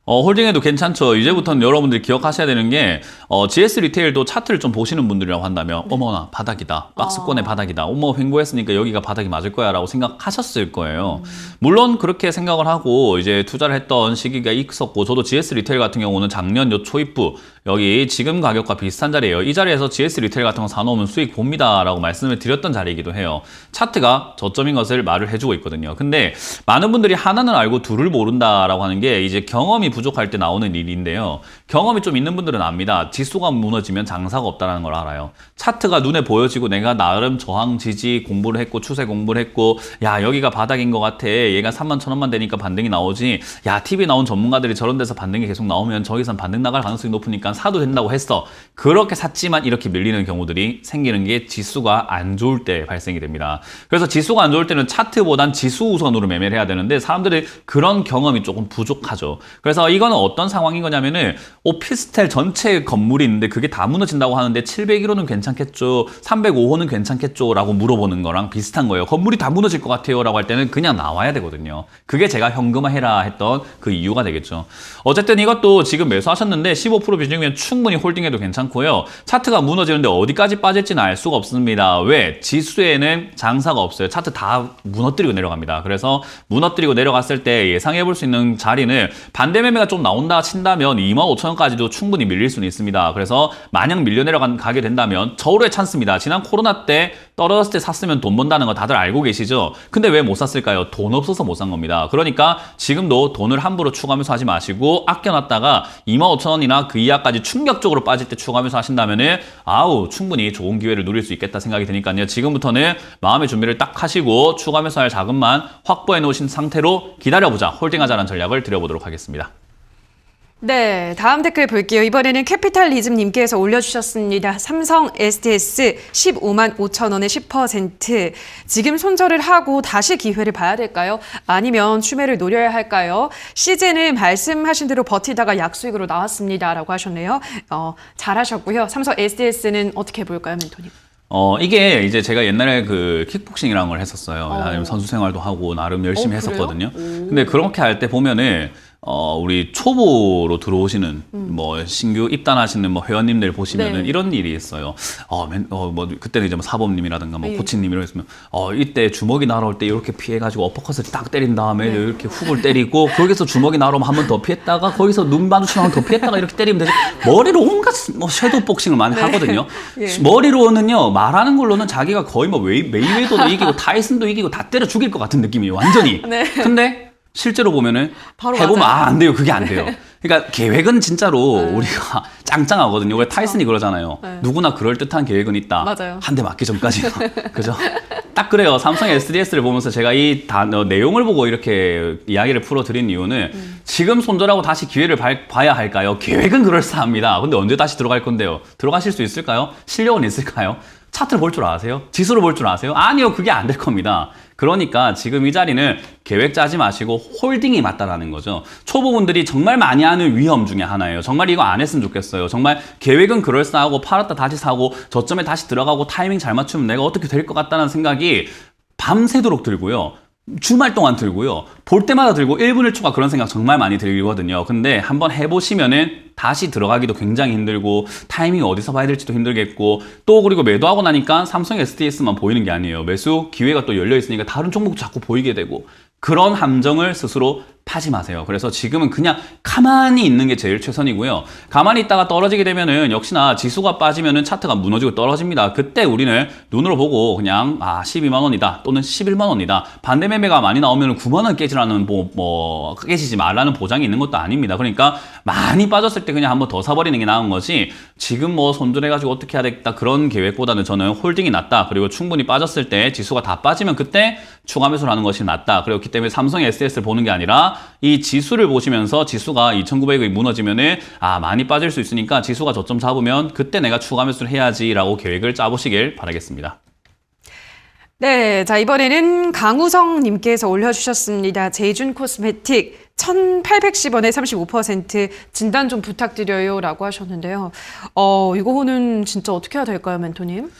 홀딩해도 괜찮죠. 이제부터는 여러분들이 기억하셔야 되는 게, GS 리테일도 차트를 좀 보시는 분들이라고 한다면, 어머나, 바닥이다. 박스권의 바닥이다. 어머, 횡보했으니까 여기가 바닥이 맞을 거야. 라고 생각하셨을 거예요. 물론 그렇게 생각을 하고, 이제 투자를 했던 시기가 있었고, 저도 GS 리테일 같은 경우는 작년 요 초입부, 여기 지금 가격과 비슷한 자리예요. 이 자리에서 GS 리테일 같은 거 사놓으면 수익 봅니다. 라고 말씀을 드렸던 자리이기도 해요. 차트가 저점인 것을 말을 해주고 있거든요. 근데 많은 분들이 하나는 알고 둘을 모른다라고 하는 게 이제 경험이 부족할 때 나오는 일인데요. 경험이 좀 있는 분들은 압니다. 지수가 무너지면 장사가 없다는 걸 알아요. 차트가 눈에 보여지고 내가 나름 저항 지지 공부를 했고 추세 공부를 했고 야 여기가 바닥인 것 같아. 얘가 31,000원만 되니까 반등이 나오지. 야 TV 나온 전문가들이 저런 데서 반등이 계속 나오면 저기선 반등 나갈 가능성이 높으니까 사도 된다고 했어. 그렇게 샀지만 이렇게 밀리는 경우들이 생기는 게 지수가 안 좋을 때 발생이 됩니다. 그래서 지수가 안 좋을 때는 차트보단 지수 우선으로 매매를 해야 되는데 사람들이 그런 경험이 조금 부족하죠. 그래서 이거는 어떤 상황인 거냐면은 오피스텔 전체 건물이 있는데 그게 다 무너진다고 하는데 701호는 괜찮겠죠, 305호는 괜찮겠죠 라고 물어보는 거랑 비슷한 거예요. 건물이 다 무너질 것 같아요 라고 할 때는 그냥 나와야 되거든요. 그게 제가 현금화해라 했던 그 이유가 되겠죠. 어쨌든 이것도 지금 매수하셨는데 15% 비중이면 충분히 홀딩해도 괜찮고요. 차트가 무너지는데 어디까지 빠질지는 알 수가 없습니다. 왜? 지수에는 장사가 없어요. 차트 다 무너뜨리고 내려갑니다. 그래서 무너뜨리고 내려갔을 때 예상해 볼 수 있는 자리는 반대 매매가 좀 나온다 친다면 25,000원까지도 충분히 밀릴 수는 있습니다. 그래서 만약 밀려 내려가게 된다면 저울의 찬스입니다. 지난 코로나 때 떨어졌을 때 샀으면 돈 번다는 거 다들 알고 계시죠? 근데 왜 못 샀을까요? 돈 없어서 못 산 겁니다. 그러니까 지금도 돈을 함부로 추가하면서 하지 마시고 아껴놨다가 25,000원이나 그 이하까지 충격적으로 빠질 때 추가하면서 하신다면은 아우 충분히 좋은 기회를 누릴 수 있겠다 생각이 드니까요. 지금부터는 마음의 준비를 딱 하시고 추가하면서 할 자금만 확보해 놓으신 상태로 기다려보자. 홀딩하자는 전략을 드려보도록 하겠습니다. 네, 다음 댓글 볼게요. 이번에는 캐피탈리즘님께서 올려주셨습니다. 삼성 STS 15만 5천 원에 10%. 지금 손절을 하고 다시 기회를 봐야 될까요? 아니면 추매를 노려야 할까요? 시즌은 말씀하신 대로 버티다가 약수익으로 나왔습니다. 라고 하셨네요. 잘하셨고요. 삼성 STS는 어떻게 볼까요, 멘토님? 이게 이제 제가 옛날에 그 킥복싱이라는 걸 했었어요. 나름 선수 생활도 하고 나름 열심히 했었거든요. 근데 그렇게 할 때 보면은 우리 초보로 들어오시는 뭐 신규 입단하시는 뭐 회원님들 보시면은 네. 이런 일이 있어요. 뭐 그때는 이제 뭐 사범님이라든가 뭐 네. 코치님 이러면 이때 주먹이 날아올 때 이렇게 피해가지고 어퍼컷을 딱 때린 다음에 이렇게 훅을 때리고 거기서 주먹이 날아오면 한 번 더 피했다가 거기서 눈 마주치면 한 번 더 피했다가 이렇게 때리면 되지. 머리로 온갖 뭐 섀도우 복싱을 많이 하거든요. 예. 머리로는요 말하는 걸로는 자기가 거의 뭐 메이웨더도 이기고 타이슨도 이기고 다 때려 죽일 것 같은 느낌이에요. 완전히. 네. 근데 실제로 보면은 바로 해보면 맞아요. 안 돼요. 그게 안 돼요. 그러니까 계획은 진짜로 우리가 짱짱하거든요. 왜 타이슨이 그러잖아요. 네. 누구나 그럴듯한 계획은 있다. 맞아요. 한 대 맞기 전까지는. 그죠? 딱 그래요. 삼성 SDS를 보면서 제가 이 내용을 보고 이렇게 이야기를 풀어드린 이유는 지금 손절하고 다시 기회를 봐야 할까요? 계획은 그럴싸합니다. 근데 언제 다시 들어갈 건데요? 들어가실 수 있을까요? 실력은 있을까요? 차트를 볼 줄 아세요? 지수를 볼 줄 아세요? 아니요. 그게 안 될 겁니다. 그러니까 지금 이 자리는 계획 짜지 마시고 홀딩이 맞다라는 거죠. 초보분들이 정말 많이 하는 위험 중에 하나예요. 정말 이거 안 했으면 좋겠어요. 정말 계획은 그럴싸하고 팔았다 다시 사고 저점에 다시 들어가고 타이밍 잘 맞추면 내가 어떻게 될 것 같다는 생각이 밤새도록 들고요. 주말 동안 들고요. 볼 때마다 들고 1분 1초가 그런 생각 정말 많이 들거든요. 근데 한번 해보시면은 다시 들어가기도 굉장히 힘들고 타이밍 어디서 봐야 될지도 힘들겠고 또 그리고 매도하고 나니까 삼성 STS만 보이는 게 아니에요. 매수 기회가 또 열려 있으니까 다른 종목도 자꾸 보이게 되고 그런 함정을 스스로 파지 마세요. 그래서 지금은 그냥 가만히 있는 게 제일 최선이고요. 가만히 있다가 떨어지게 되면은 역시나 지수가 빠지면은 차트가 무너지고 떨어집니다. 그때 우리는 눈으로 보고 그냥 12만 원이다 또는 11만 원이다. 반대 매매가 많이 나오면은 9만 원 깨지라는 깨지지 말라는 보장이 있는 것도 아닙니다. 그러니까 많이 빠졌을 때 그냥 한번 더 사버리는 게 나은 거지. 지금 뭐 손절해가지고 어떻게 해야 되겠다 그런 계획보다는 저는 홀딩이 낫다. 그리고 충분히 빠졌을 때 지수가 다 빠지면 그때 추가 매수를 하는 것이 낫다. 그렇기 때문에 삼성 SS를 보는 게 아니라 이 지수를 보시면서 지수가 2,900이 무너지면은 많이 빠질 수 있으니까 지수가 저점 잡으면 그때 내가 추가 매수를 해야지라고 계획을 짜보시길 바라겠습니다. 네, 자 이번에는 강우성님께서 올려주셨습니다. 제이준 코스메틱 1,810원에 35% 진단 좀 부탁드려요 라고 하셨는데요. 이거는 진짜 어떻게 해야 될까요, 멘토님?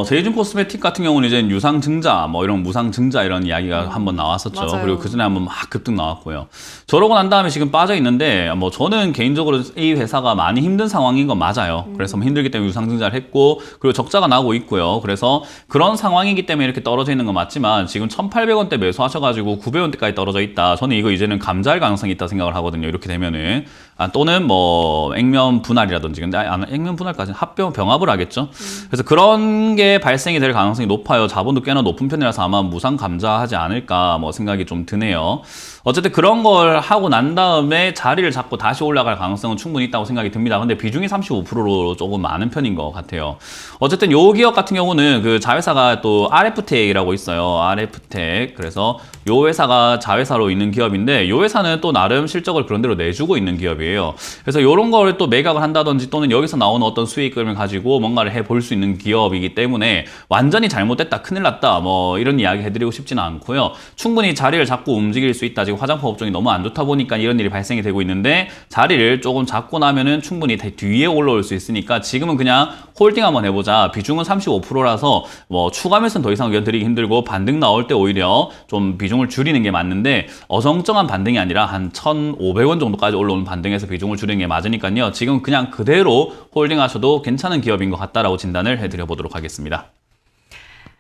제이준 코스메틱 같은 경우는 이제 유상증자, 뭐 이런 무상증자 이런 이야기가 한번 나왔었죠. 맞아요. 그리고 그 전에 한번 막 급등 나왔고요. 저러고 난 다음에 지금 빠져 있는데, 뭐 저는 개인적으로 이 회사가 많이 힘든 상황인 건 맞아요. 그래서 뭐 힘들기 때문에 유상증자를 했고, 그리고 적자가 나고 있고요. 그래서 그런 상황이기 때문에 이렇게 떨어져 있는 건 맞지만, 지금 1,800원대 매수하셔가지고 900원대까지 떨어져 있다. 저는 이거 이제는 감자할 가능성이 있다 생각을 하거든요. 이렇게 되면은. 또는 뭐 액면 분할이라든지, 근데 액면 분할까지는 병합을 하겠죠. 그래서 그런 게 발생이 될 가능성이 높아요. 자본도 꽤나 높은 편이라서 아마 무상 감자하지 않을까 뭐 생각이 좀 드네요. 어쨌든 그런 걸 하고 난 다음에 자리를 잡고 다시 올라갈 가능성은 충분히 있다고 생각이 듭니다. 근데 비중이 35%로 조금 많은 편인 것 같아요. 어쨌든 요 기업 같은 경우는 그 자회사가 또 RF텍이라고 있어요. RF텍. 그래서 요 회사가 자회사로 있는 기업인데 요 회사는 또 나름 실적을 그런대로 내주고 있는 기업이에요. 그래서 요런 걸 또 매각을 한다든지 또는 여기서 나오는 어떤 수익금을 가지고 뭔가를 해볼 수 있는 기업이기 때문에 완전히 잘못됐다, 큰일 났다, 뭐 이런 이야기 해드리고 싶지는 않고요. 충분히 자리를 잡고 움직일 수 있다. 지금 화장품 업종이 너무 안 좋다 보니까 이런 일이 발생이 되고 있는데 자리를 조금 잡고 나면은 충분히 뒤에 올라올 수 있으니까 지금은 그냥 홀딩 한번 해보자. 비중은 35%라서 뭐 추가 매수는 더 이상 드리기 힘들고 반등 나올 때 오히려 좀 비중을 줄이는 게 맞는데 어정쩡한 반등이 아니라 한 1,500원 정도까지 올라오는 반등에서 비중을 줄이는 게 맞으니까요. 지금 그냥 그대로 홀딩 하셔도 괜찮은 기업인 것 같다라고 진단을 해드려 보도록 하겠습니다.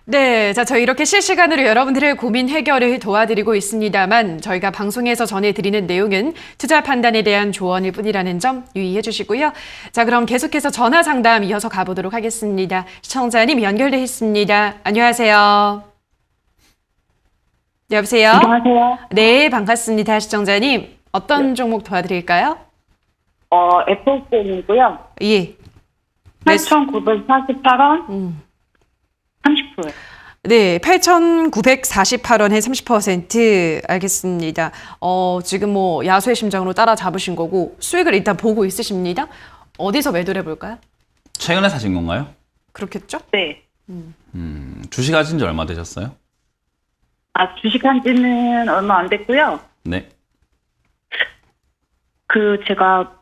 네, 자, 저희 이렇게 실시간으로 여러분들의 고민 해결을 도와드리고 있습니다만 저희가 방송에서 전해드리는 내용은 투자 판단에 대한 조언일 뿐이라는 점 유의해 주시고요. 자, 그럼 계속해서 전화 상담 이어서 가보도록 하겠습니다. 시청자님 연결돼 있습니다. 안녕하세요. 여보세요? 안녕하세요. 네, 반갑습니다. 시청자님. 어떤 종목 도와드릴까요? FOC이고요. 예. 8,948원 30%예요. 네, 8,948원에 30% 알겠습니다. 지금 뭐 야수의 심장으로 따라잡으신 거고 수익을 일단 보고 있으십니다. 어디서 매도를 해볼까요? 최근에 사신 건가요? 그렇겠죠? 네. 주식 하신 지 얼마 되셨어요? 주식한 지는 얼마 안 됐고요. 네. 제가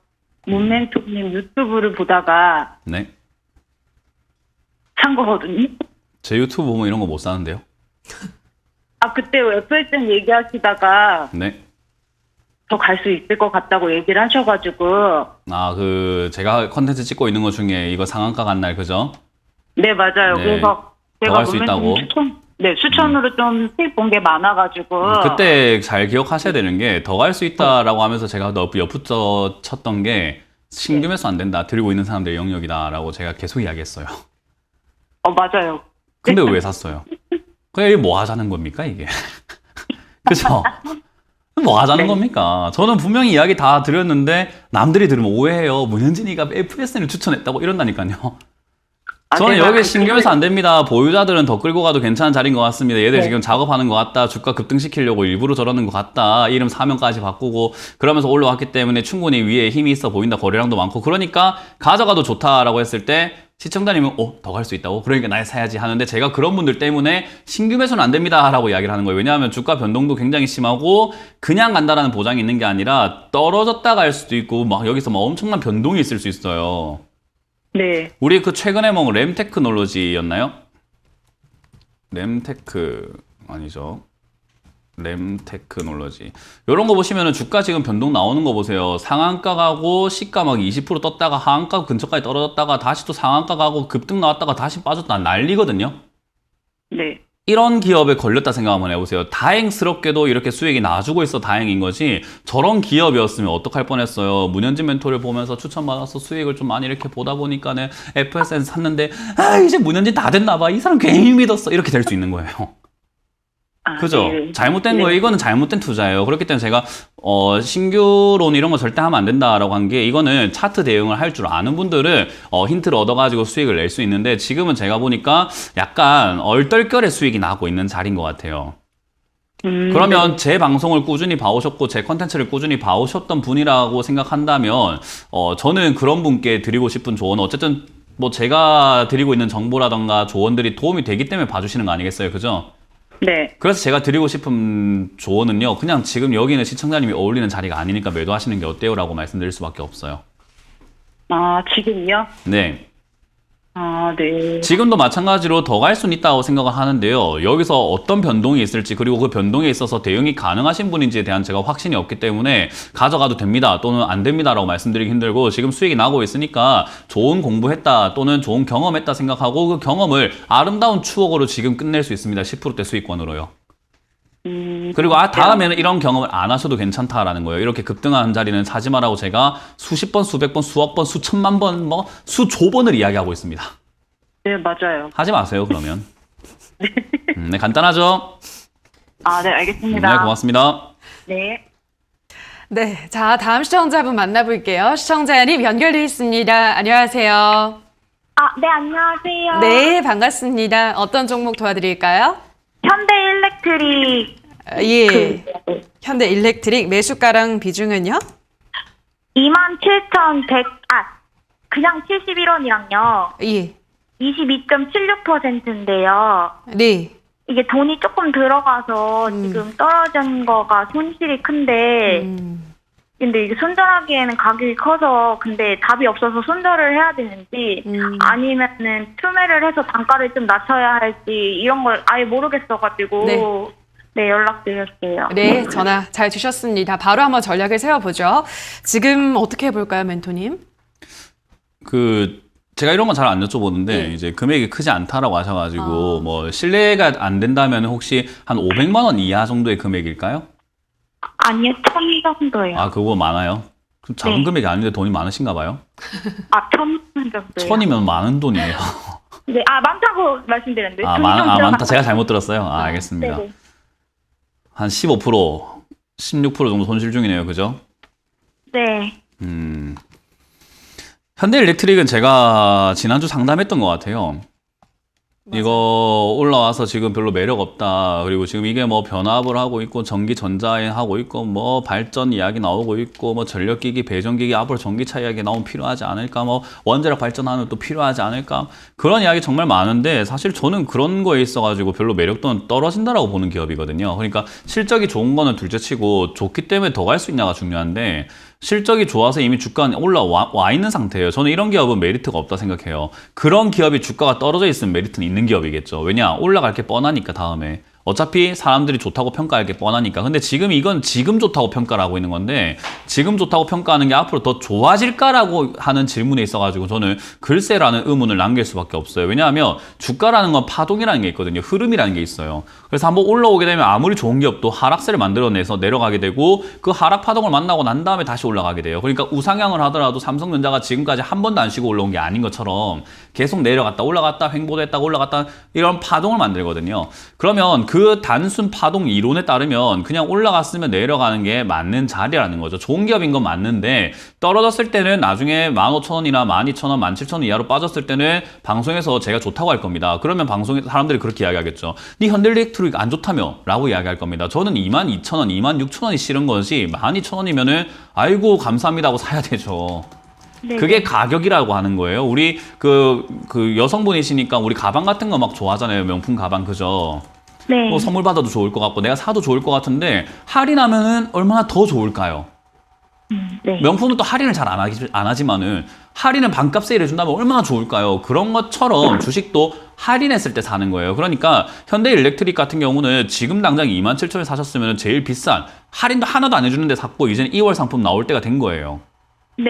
문멘토님 유튜브를 보다가 네. 산 거거든요. 제 유튜브 보면 이런 거 못 사는데요? 그때 FSM 얘기하시다가 네. 더 갈 수 있을 것 같다고 얘기를 하셔가지고. 제가 컨텐츠 찍고 있는 것 중에 이거 상한가 간 날, 그죠? 네, 맞아요. 네. 그래서 더 제가 갈 수 있다고? 추천으로 좀 수익 본 게 많아가지고. 그때 잘 기억하셔야 되는 게 더 갈 수 있다라고 하면서 제가 엿붙여 쳤던 게 신규 매수 안 된다. 들고 있는 사람들의 영역이다라고 제가 계속 이야기했어요. 맞아요. 근데 왜 샀어요? 그냥 이게 뭐 하자는 겁니까, 이게? 그죠? 뭐 하자는 겁니까? 저는 분명히 이야기 다 드렸는데 남들이 들으면 오해해요. 문현진이가 FSN을 추천했다고 이런다니까요. 저는 여기 신규 매수 안 됩니다. 보유자들은 더 끌고 가도 괜찮은 자리인 것 같습니다. 얘들 지금 작업하는 것 같다. 주가 급등시키려고 일부러 저러는 것 같다. 이름 사명까지 바꾸고 그러면서 올라왔기 때문에 충분히 위에 힘이 있어 보인다. 거래량도 많고 그러니까 가져가도 좋다라고 했을 때 시청자님은 더 갈 수 있다고? 그러니까 나 사야지 하는데 제가 그런 분들 때문에 신규 매수는 안 됩니다 라고 이야기를 하는 거예요. 왜냐하면 주가 변동도 굉장히 심하고 그냥 간다라는 보장이 있는 게 아니라 떨어졌다 갈 수도 있고 막 여기서 막 엄청난 변동이 있을 수 있어요. 네. 우리 최근에 램테크놀로지였나요? 램테크 아니죠. 램테크놀로지. 이런 거 보시면은 주가 지금 변동 나오는 거 보세요. 상한가 가고 시가 막 20% 떴다가 하한가 근처까지 떨어졌다가 다시 또 상한가 가고 급등 나왔다가 다시 빠졌다 난리거든요. 네. 이런 기업에 걸렸다 생각 한번 해보세요. 다행스럽게도 이렇게 수익이 나주고 있어 다행인 거지 저런 기업이었으면 어떡할 뻔했어요. 문현진 멘토를 보면서 추천받아서 수익을 좀 많이 이렇게 보다 보니까는 FSN 샀는데 이제 문현진 다 됐나 봐. 이 사람 괜히 믿었어. 이렇게 될 수 있는 거예요. 그죠? 네. 잘못된 네. 거예요. 이거는 잘못된 투자예요. 그렇기 때문에 제가 신규론 이런 거 절대 하면 안 된다라고 한 게 이거는 차트 대응을 할 줄 아는 분들은 힌트를 얻어가지고 수익을 낼 수 있는데 지금은 제가 보니까 약간 얼떨결에 수익이 나고 있는 자리인 것 같아요. 그러면 제 방송을 꾸준히 봐오셨고 제 컨텐츠를 꾸준히 봐오셨던 분이라고 생각한다면 저는 그런 분께 드리고 싶은 조언은 어쨌든 뭐 제가 드리고 있는 정보라던가 조언들이 도움이 되기 때문에 봐주시는 거 아니겠어요? 그죠? 네. 그래서 제가 드리고 싶은 조언은요. 그냥 지금 여기는 시청자님이 어울리는 자리가 아니니까 매도하시는 게 어때요? 라고 말씀드릴 수밖에 없어요. 지금요? 네. 아, 네. 지금도 마찬가지로 더 갈 수는 있다고 생각을 하는데요. 여기서 어떤 변동이 있을지 그리고 그 변동에 있어서 대응이 가능하신 분인지에 대한 제가 확신이 없기 때문에 가져가도 됩니다 또는 안 됩니다라고 말씀드리기 힘들고 지금 수익이 나고 있으니까 좋은 공부했다 또는 좋은 경험했다 생각하고 그 경험을 아름다운 추억으로 지금 끝낼 수 있습니다. 10%대 수익권으로요. 그리고 다음에는 이런 경험을 안 하셔도 괜찮다라는 거예요. 이렇게 급등한 자리는 사지 마라고 제가 수십 번, 수백 번, 수억 번, 수천만 번, 뭐 수조 번을 이야기하고 있습니다. 네, 맞아요. 하지 마세요, 그러면. 네, 간단하죠? 아, 네, 알겠습니다. 네, 고맙습니다. 네. 네, 자, 다음 시청자분 만나볼게요. 시청자님 연결돼 있습니다. 안녕하세요. 아, 네, 안녕하세요. 네, 반갑습니다. 어떤 종목 도와드릴까요? 현대 일렉트릭 예. 현대 일렉트릭 매수가랑 비중은요? 27,100, 그냥 71원이랑요. 예. 22.76%인데요. 네. 이게 돈이 조금 들어가서 지금 떨어진 거가 손실이 큰데, 근데 이게 손절하기에는 가격이 커서, 근데 답이 없어서 손절을 해야 되는지, 아니면은 투매를 해서 단가를 좀 낮춰야 할지, 이런 걸 아예 모르겠어가지고, 네. 네, 연락드렸어요. 네, 전화 잘 주셨습니다. 바로 한번 전략을 세워보죠. 지금 어떻게 해볼까요, 멘토님? 제가 이런 건 잘 안 여쭤보는데, 예. 이제 금액이 크지 않다라고 하셔가지고, 뭐, 신뢰가 안 된다면 혹시 한 500만 원 이하 정도의 금액일까요? 아니요, 1,000 정도예요. 아, 그거 많아요? 그럼 작은 네. 금액이 아닌데 돈이 많으신가 봐요? 1,000 정도예요. 1000이면 많은 돈이에요. 네, 많다고 말씀드렸는데. 아, 돈이 좀 많다. 들어가서. 제가 잘못 들었어요. 알겠습니다. 네네. 한 15%, 16% 정도 손실 중이네요. 그죠? 네. 현대일렉트릭은 제가 지난주 상담했던 것 같아요. 이거 올라와서 지금 별로 매력 없다. 그리고 지금 이게 뭐 변압을 하고 있고 전기 전자에 하고 있고 뭐 발전 이야기 나오고 있고 뭐 전력기기, 배전기기, 앞으로 전기차 이야기 나오면 필요하지 않을까? 뭐 원자력 발전하는 또 필요하지 않을까? 그런 이야기 정말 많은데 사실 저는 그런 거에 있어가지고 별로 매력도는 떨어진다라고 보는 기업이거든요. 그러니까 실적이 좋은 거는 둘째치고 좋기 때문에 더 갈 수 있냐가 중요한데 실적이 좋아서 이미 주가는 올라와 있는 상태예요. 저는 이런 기업은 메리트가 없다 생각해요. 그런 기업이 주가가 떨어져 있으면 메리트는 있는 기업이겠죠. 왜냐? 올라갈 게 뻔하니까 다음에. 어차피 사람들이 좋다고 평가할 게 뻔하니까. 근데 지금 이건 지금 좋다고 평가를 하고 있는 건데 지금 좋다고 평가하는 게 앞으로 더 좋아질까라고 하는 질문에 있어가지고 저는 글쎄라는 의문을 남길 수밖에 없어요. 왜냐하면 주가라는 건 파동이라는 게 있거든요. 흐름이라는 게 있어요. 그래서 한번 올라오게 되면 아무리 좋은 기업도 하락세를 만들어내서 내려가게 되고 그 하락 파동을 만나고 난 다음에 다시 올라가게 돼요. 그러니까 우상향을 하더라도 삼성전자가 지금까지 한 번도 안 쉬고 올라온 게 아닌 것처럼 계속 내려갔다 올라갔다 횡보됐다 올라갔다 이런 파동을 만들거든요. 그러면 그 단순 파동 이론에 따르면 그냥 올라갔으면 내려가는 게 맞는 자리라는 거죠. 좋은 기업인 건 맞는데 떨어졌을 때는 나중에 15,000원이나 12,000원, 17,000원 이하로 빠졌을 때는 방송에서 제가 좋다고 할 겁니다. 그러면 방송에 사람들이 그렇게 이야기하겠죠. 네 현대일렉트릭 안 좋다며? 라고 이야기할 겁니다. 저는 22,000원, 26,000원이 싫은 것이 12,000원이면은 아이고 감사합니다 하고 사야 되죠. 네. 그게 가격이라고 하는 거예요. 우리 그 여성분이시니까 우리 가방 같은 거 막 좋아하잖아요. 명품 가방 그죠? 네. 뭐 선물 받아도 좋을 것 같고 내가 사도 좋을 것 같은데 할인하면은 얼마나 더 좋을까요? 네. 명품은 또 할인을 잘 안 하지만은 할인은 반값 세일 해준다면 얼마나 좋을까요? 그런 것처럼 주식도 할인했을 때 사는 거예요. 그러니까 현대일렉트릭 같은 경우는 지금 당장 27,000원에 사셨으면 제일 비싼 할인도 하나도 안 해주는데 샀고 이제는 2월 상품 나올 때가 된 거예요. 네.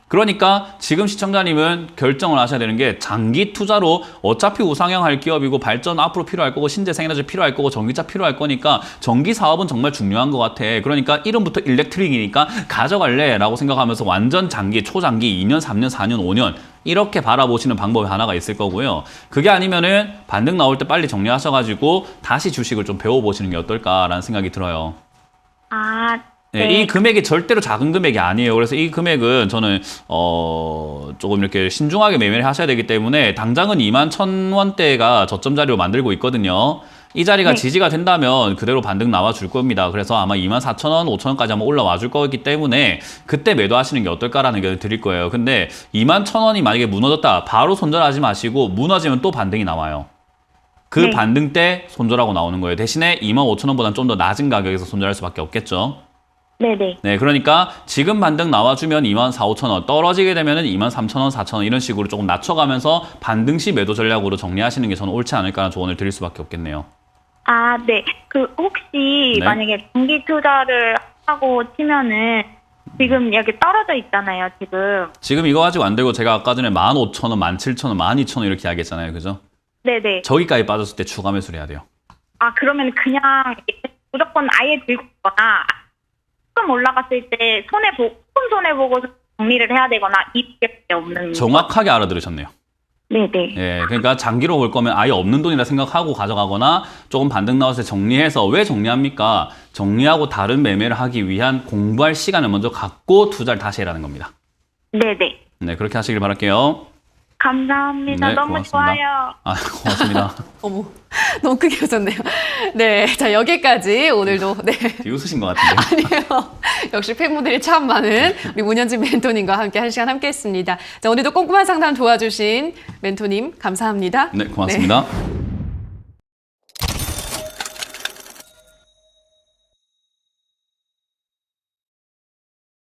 그러니까 지금 시청자님은 결정을 하셔야 되는 게 장기 투자로 어차피 우상향할 기업이고 발전 앞으로 필요할 거고 신재생에너지 필요할 거고 전기차 필요할 거니까 전기 사업은 정말 중요한 것 같아. 그러니까 이름부터 일렉트릭이니까 가져갈래 라고 생각하면서 완전 장기, 초장기 2년, 3년, 4년, 5년 이렇게 바라보시는 방법이 하나가 있을 거고요. 그게 아니면은 반등 나올 때 빨리 정리하셔가지고 다시 주식을 좀 배워보시는 게 어떨까라는 생각이 들어요. 네, 네. 이 금액이 절대로 작은 금액이 아니에요. 그래서 이 금액은 저는 조금 이렇게 신중하게 매매를 하셔야 되기 때문에 당장은 21,000원대가 저점 자리로 만들고 있거든요. 이 자리가 네. 지지가 된다면 그대로 반등 나와 줄 겁니다. 그래서 아마 24,000원, 5,000원까지 한번 올라와 줄 거기 때문에 그때 매도하시는 게 어떨까라는 의견을 드릴 거예요. 근데 21,000원이 만약에 무너졌다. 바로 손절하지 마시고 무너지면 또 반등이 나와요. 그 네. 반등 때 손절하고 나오는 거예요. 대신에 25,000원보다는 좀 더 낮은 가격에서 손절할 수밖에 없겠죠. 네네. 네, 그러니까 지금 반등 나와주면 24,500원, 떨어지게 되면은 23,000원, 4,000원 이런 식으로 조금 낮춰가면서 반등 시 매도 전략으로 정리하시는 게 저는 옳지 않을까라는 조언을 드릴 수밖에 없겠네요. 아, 네. 혹시 네. 만약에 장기 투자를 하고 치면은 지금 여기 떨어져 있잖아요, 지금. 지금 이거 가지고 안 되고 제가 아까 전에 15,000원, 17,000원, 12,000원 이렇게 이야기했잖아요. 그죠? 네네. 저기까지 빠졌을 때 추가 매수를 해야 돼요. 아, 그러면 그냥 무조건 아예 들고 있거나 조금 올라갔을 때 조금 손해보고 정리를 해야 되거나 이게 없는. 정확하게 알아들으셨네요. 네네. 예, 그러니까 장기로 볼 거면 아예 없는 돈이라 생각하고 가져가거나 조금 반등 나왔을 때 정리해서 왜 정리합니까? 정리하고 다른 매매를 하기 위한 공부할 시간을 먼저 갖고 투자를 다시 해라는 겁니다. 네네. 네, 그렇게 하시길 바랄게요. 감사합니다. 네, 너무 고맙습니다. 좋아요. 아, 고맙습니다. 어머, 너무 크게 웃었네요. 네, 자 여기까지 오늘도 네. 되게 웃으신 것 같은데. 아니에요. 역시 팬분들이 참 많은 우리 문현진 멘토님과 함께 한 시간 함께했습니다. 자 오늘도 꼼꼼한 상담 도와주신 멘토님 감사합니다. 네, 고맙습니다.